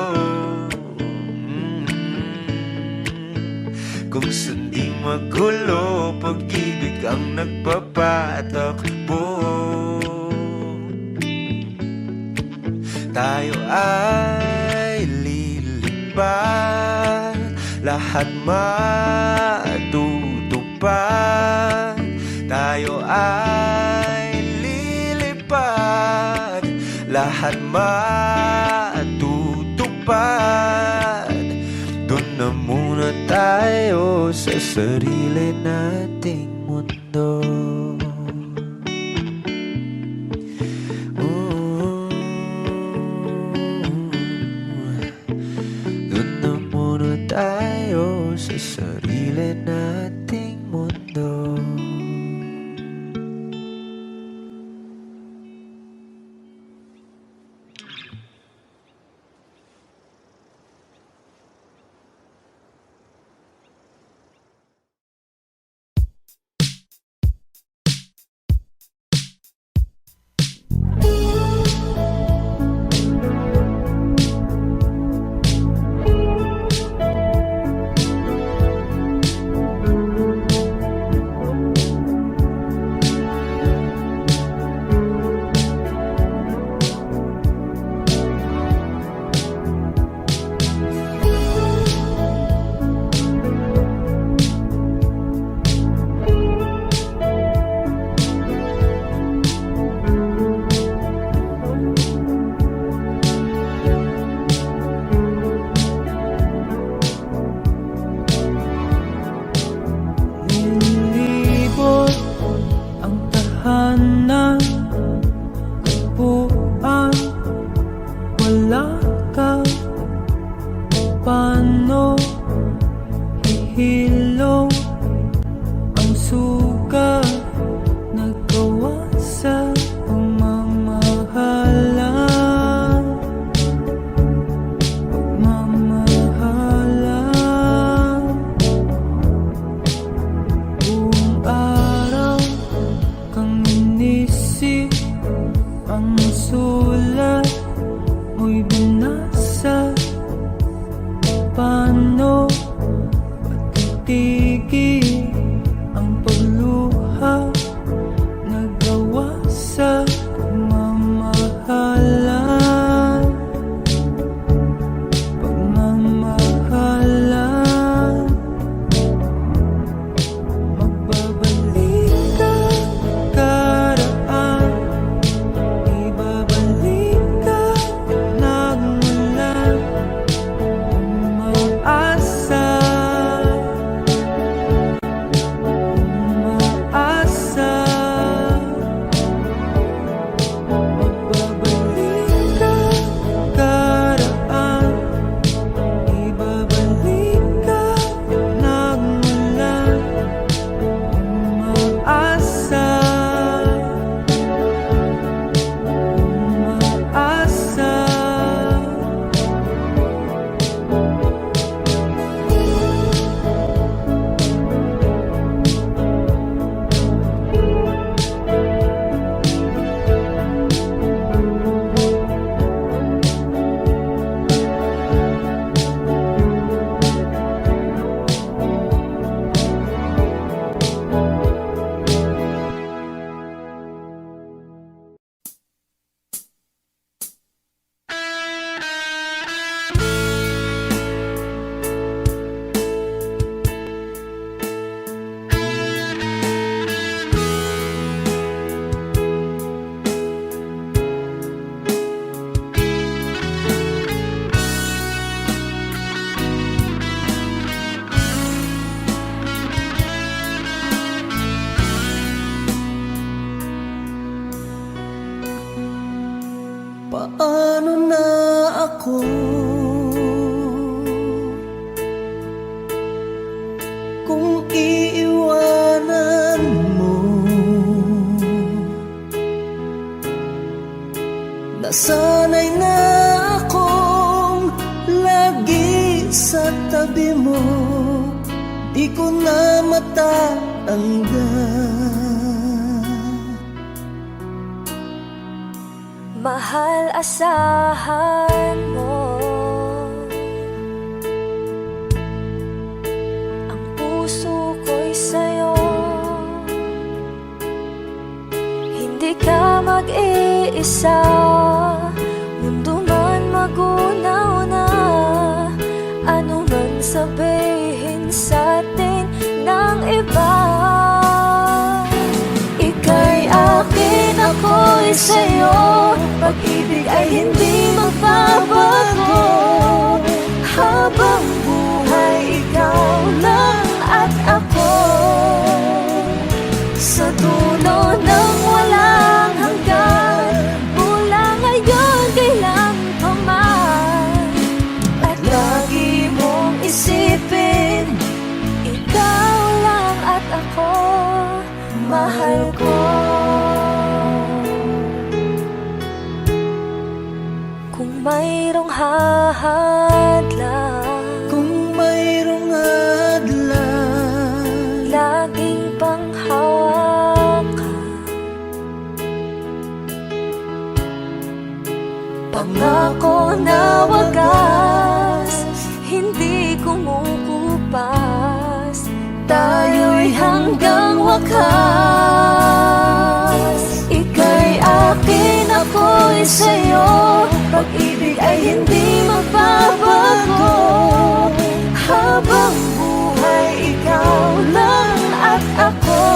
kung saan di magulo, pag-ibig ang nagpapatakbo. Tayo ay lilipad, lilipad, lahat matutupad. Tayo ay lilipad, lahat matutupad. Doon na muna tayo sa sarili nating mundo. Doon na muna tayo sa sarili nating mundo. Lilibot ang tahanan, buwan, wala ka. Paano hihilom ang suga, nagawa sa pagmamahalan, pagmamahalan. Buong araw kang inisip, ang sulat mo'y binasa. Paano patitigil ang pagluha, nagawa sa pagmamahalan, pagmamahalan. Magbabalik ka karaan, ibabalik ka nagmula. Umaasa, umaasa. Magbabalik ka karaan, ibabalik ka nagmula. Umaasa, umaasa. Paano na ako kung iiwanan mo? Nasanay na akong lagi sa tabi mo, di ko na matatanggal. Mahal, asahan mo ang puso ko'y sa'yo. Hindi ka mag-iisa, mundo man magunaw na. sabihin sa'tin ng iba. Ika'y akin, ako'y sa'yo, pag-ibig ay hindi magbabago. Habang buhay, ikaw lang at ako, sa dulo ng walang hanggan, mula ngayon kailan pa man. At lagi mong isipin, ikaw lang at ako, mahal ko. Kung mayroong hahadlang, Kung mayroong hadlang, laging panghawakan, pangako na wagas, hindi kumukupas, tayo'y hanggang wakas. Ika'y akin, ako'y sa'yo, pag-ibig ay hindi magbabago. Habang buhay, ikaw lang at ako,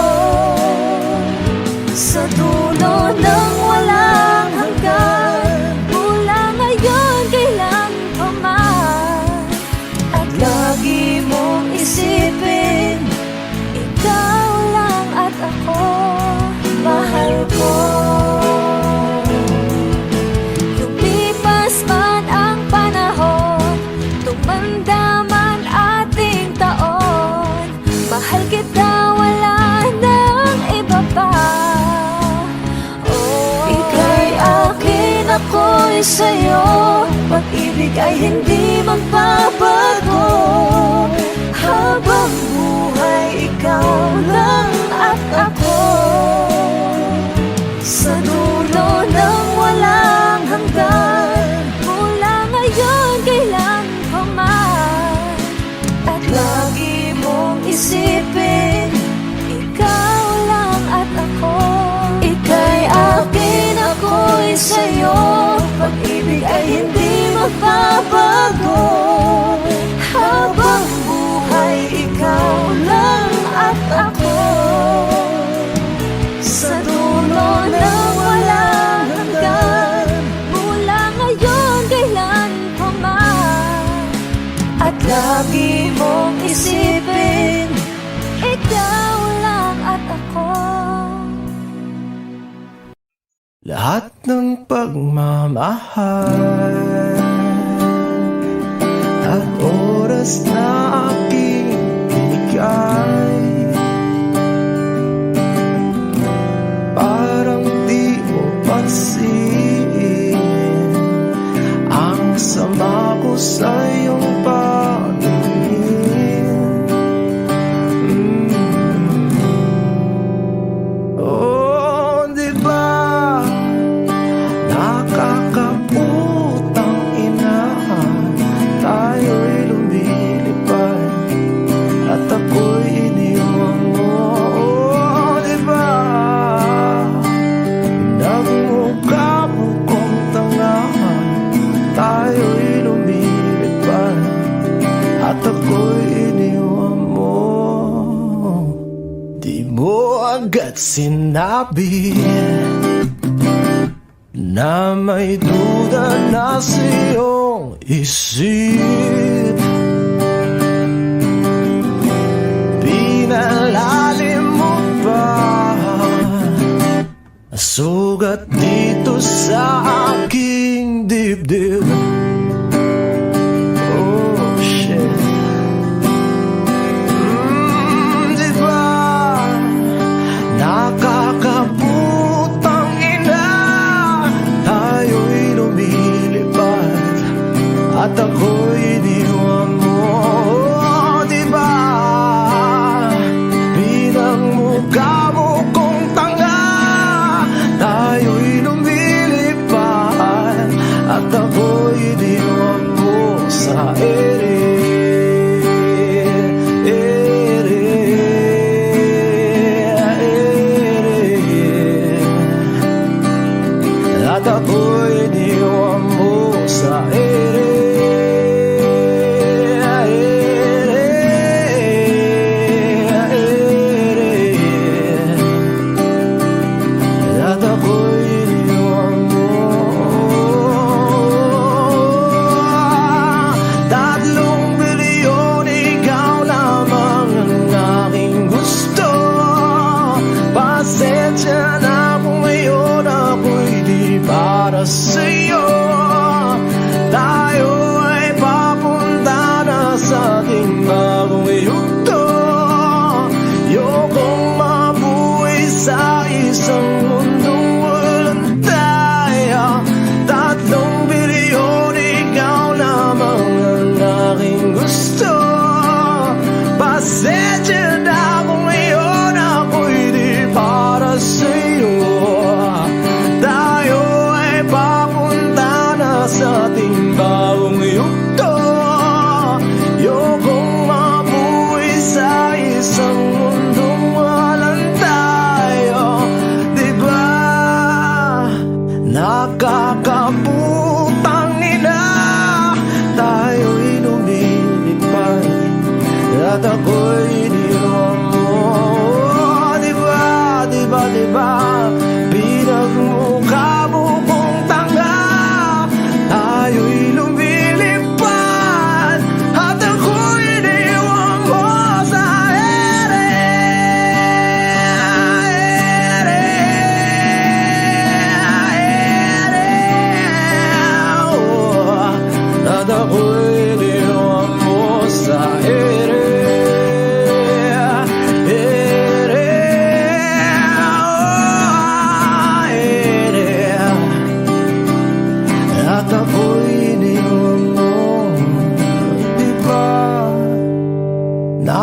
sa dulo ng walang hanggan, mula ngayon kailan pa man. At lagi mong isipin, ikaw lang at ako, mahal ko. Lumipas man ang panahon, tumanda man ating taon, mahal kita, wala nang iba pa. Oh, ika'y akin, ako'y sa'yo, pag-ibig ay hindi magbabago. Habang buhay, ikaw lang at ako, sa dulo ng walang hanggan, mula ngayon kailan pa man. At lagi mong isipin, ikaw lang at ako. Ika'y akin, ako'y sa'yo, pag-ibig ay hindi magbabago. Habang buhay, ikaw lang at ako, sa dulo ng walang hanggan, mula ngayon kailan pa man. At lagi mong isipin, ikaw lang at ako. lahat ng pagmamahal at oras na aking binigay, parang di mo pansin ang sama ko sa iyong paningin. Oh, di ba nakakaputang ina, tayo'y lumilipad at ako'y iniwan mo. Oh, di ba nagmukha mo kong tanga, tayo'y lumilipad at ako'y iniwan mo. Di mo agad sinabi na may duda na sa iyong isip, pinalalim mo pa sugat dito sa aking dibdib. Oh shit. Di ba nakakaputang ina, tayo'y lumilipad at ako'y iniwan mo. Oh, di ba pinagmukha mo kong tanga, tayo'y lumilipad at ako'y iniwan mo sa ere. At ako'y iniwan mo sa ere.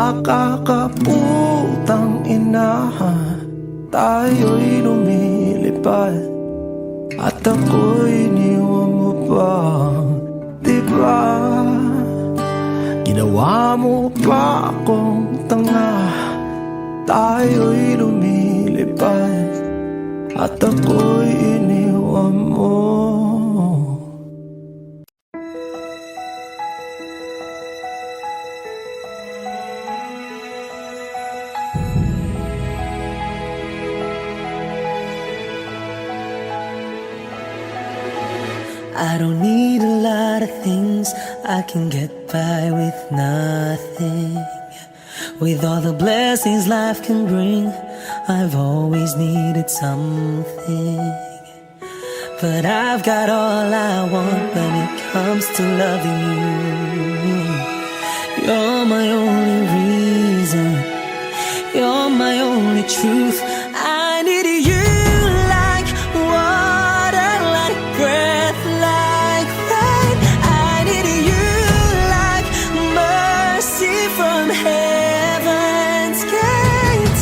Nakakaputang ina, tayo'y lumilipad at ako'y iniwan mo pa, diba? Ginawa mo pa akong tanga, tayo'y lumilipad at ako'y iniwan mo. I don't need a lot of things, I can get by with nothing. With all the blessings life can bring, I've always needed something. But I've got all I want when it comes to loving you. You're my only reason, you're my only truth. I need you like water, like breath, like rain. I need you like mercy from heaven's gate.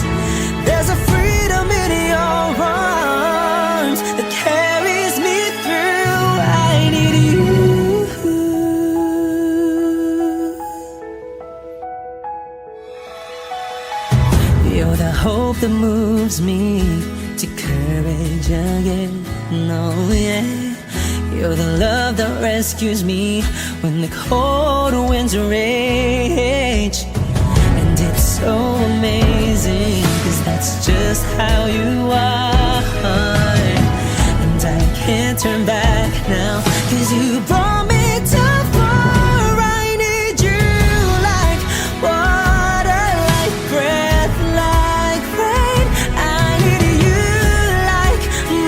There's a freedom in your arms that carries me through. I need you. You're the hope that moves me to courage again. No, yeah. You're the love that rescues me when the cold winds rage. And it's so amazing, 'cause that's just how you are. And I can't turn back now, 'cause you brought me too far. I need you like water, like breath, like rain. I need you like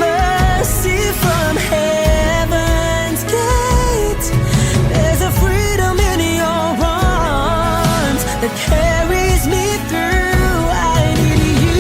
mercy from heaven's gate. There's a freedom in your arms that carries me through. I need you.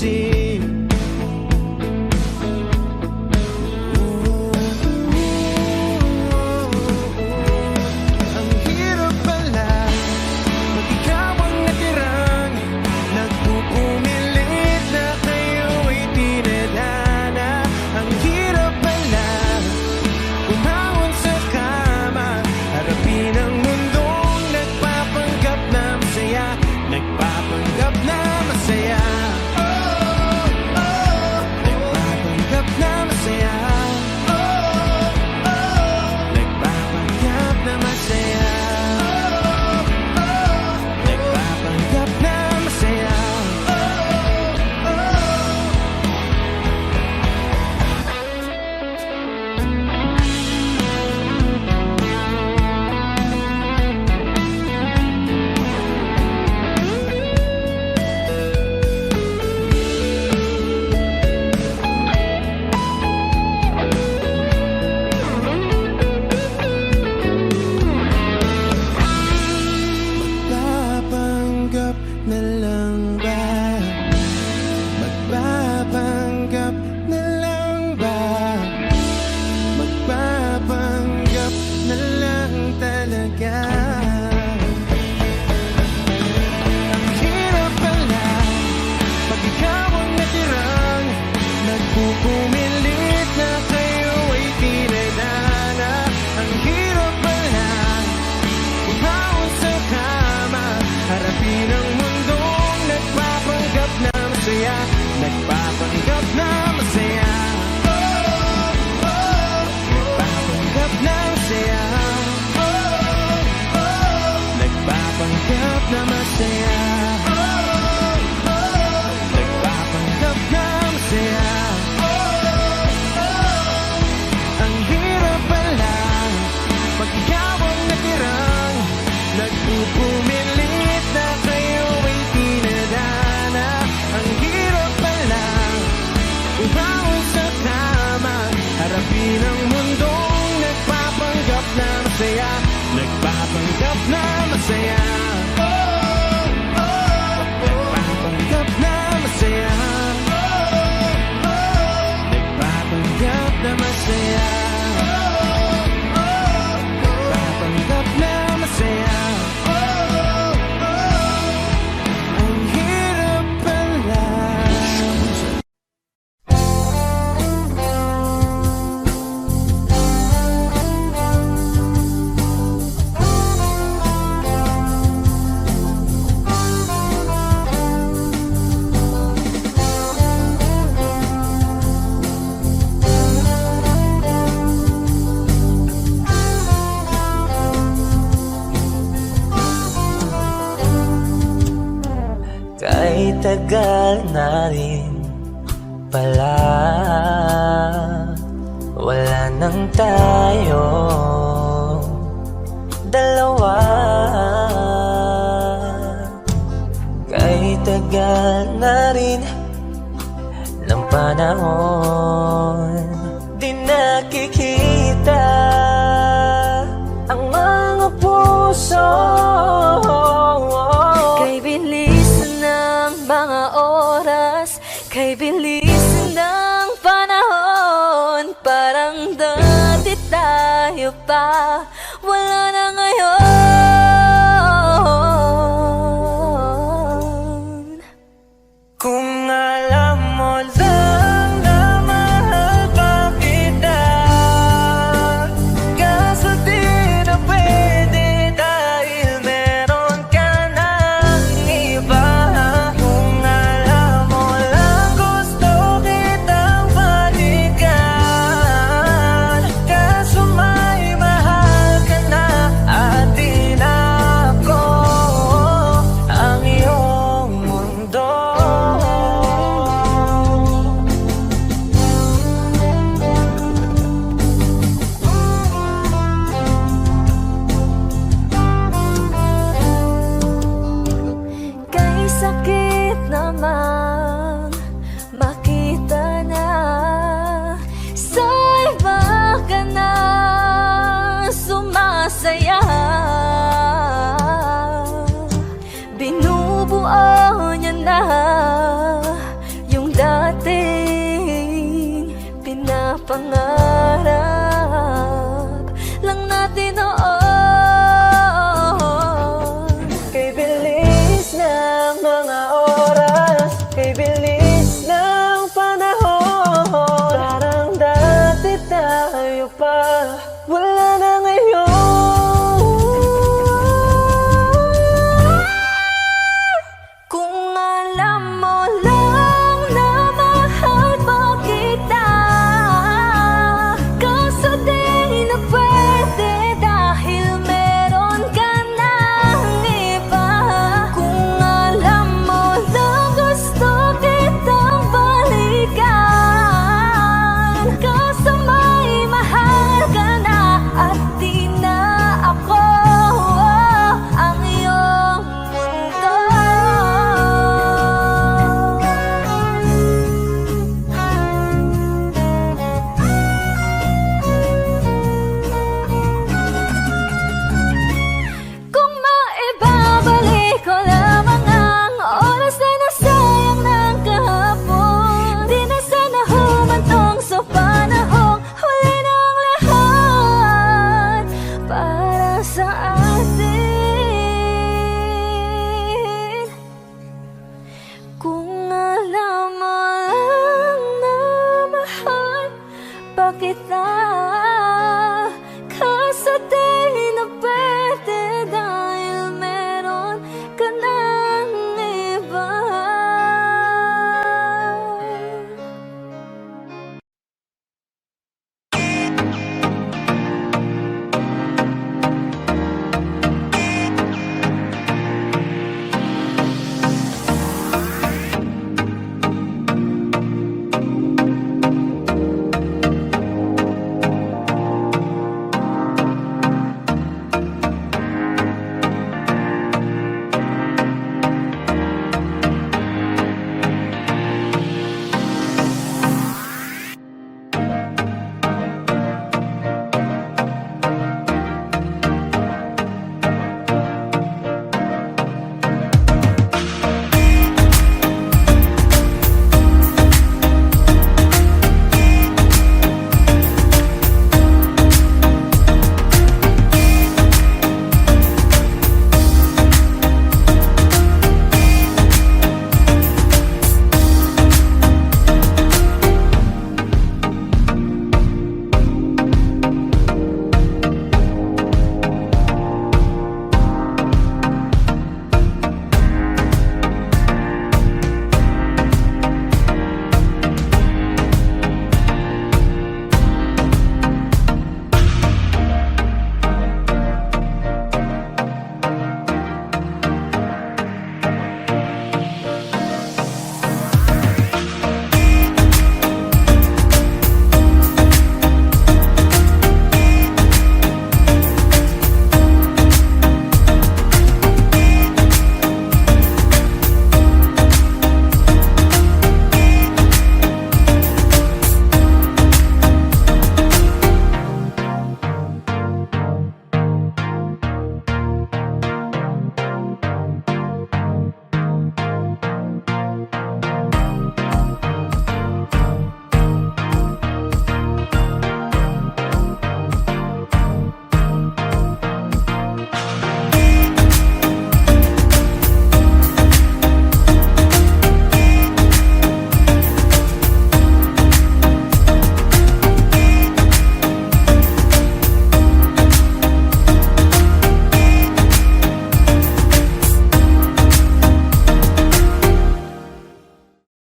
pansin. Ang hirap pala pag ikaw ang natirang nagpupumilit na kayo'y tinadhana. Ang hirap pala umahon sa kama, harapin ang mundong nagpapanggap na masaya, nagpapanggap na masaya. Nagpapanggap na masaya. Nagpapanggap na masaya. Nagpapanggap na masaya. Magpapanggap na lang ba? Magpapanggap na lang ba? Magpapanggap na lang talaga. Ang hirap pala pag ikaw ang natirang nagpupumilit na kayo ay tinadhana. Ang hirap pala umahon sa kama, harapin ang mundong nagpapanggap na masaya, nagpapanggap na masaya. Nagpapanggap na masaya. Nagpapanggap na masaya. Nagpapanggap na masaya. Ang hirap pala pag ikaw ang natirang nagpupumilit na kayo ay tinadhana. Ang hirap pala umahon sa kama, harapin ang mundong nagpapanggap na masaya, nagpapanggap na masaya. Nagpapanggap na masaya. Nagpapanggap na masaya. Nagpapanggap na masaya. Ang hirap pala. Kay tagal na rin pala, wala nang tayo dalawa. Kay tagal na rin ng panahon, di nakikita ang mga puso. Kay bilis ng mga oras, kay bilis ng panahon, parang dati tayo pa, wala na ngayon. Kung alam mo lang na mahal pa kita, kaso di na pwede dahil meron ka ng iba. Kung alam mo lang gusto pangarap lang natin noon. Kay bilis ng mga oras, kay bilis ng panahon, parang dati tayo pa, wala na ngayon. Kung alam mo lang na mahal pa kita, kaso di na pwede dahil meron ka ng iba. Kung alam mo lang gusto kitang balikan, kaso may mahal ka na at di na ako ang iyong mundo. Kung maibabalik ko lamang ang oras na nasayang ng kahapon, di na sana humantong sa panahong huli ng lahat para sa atin. Kung alam mo lang na mahal pa kita,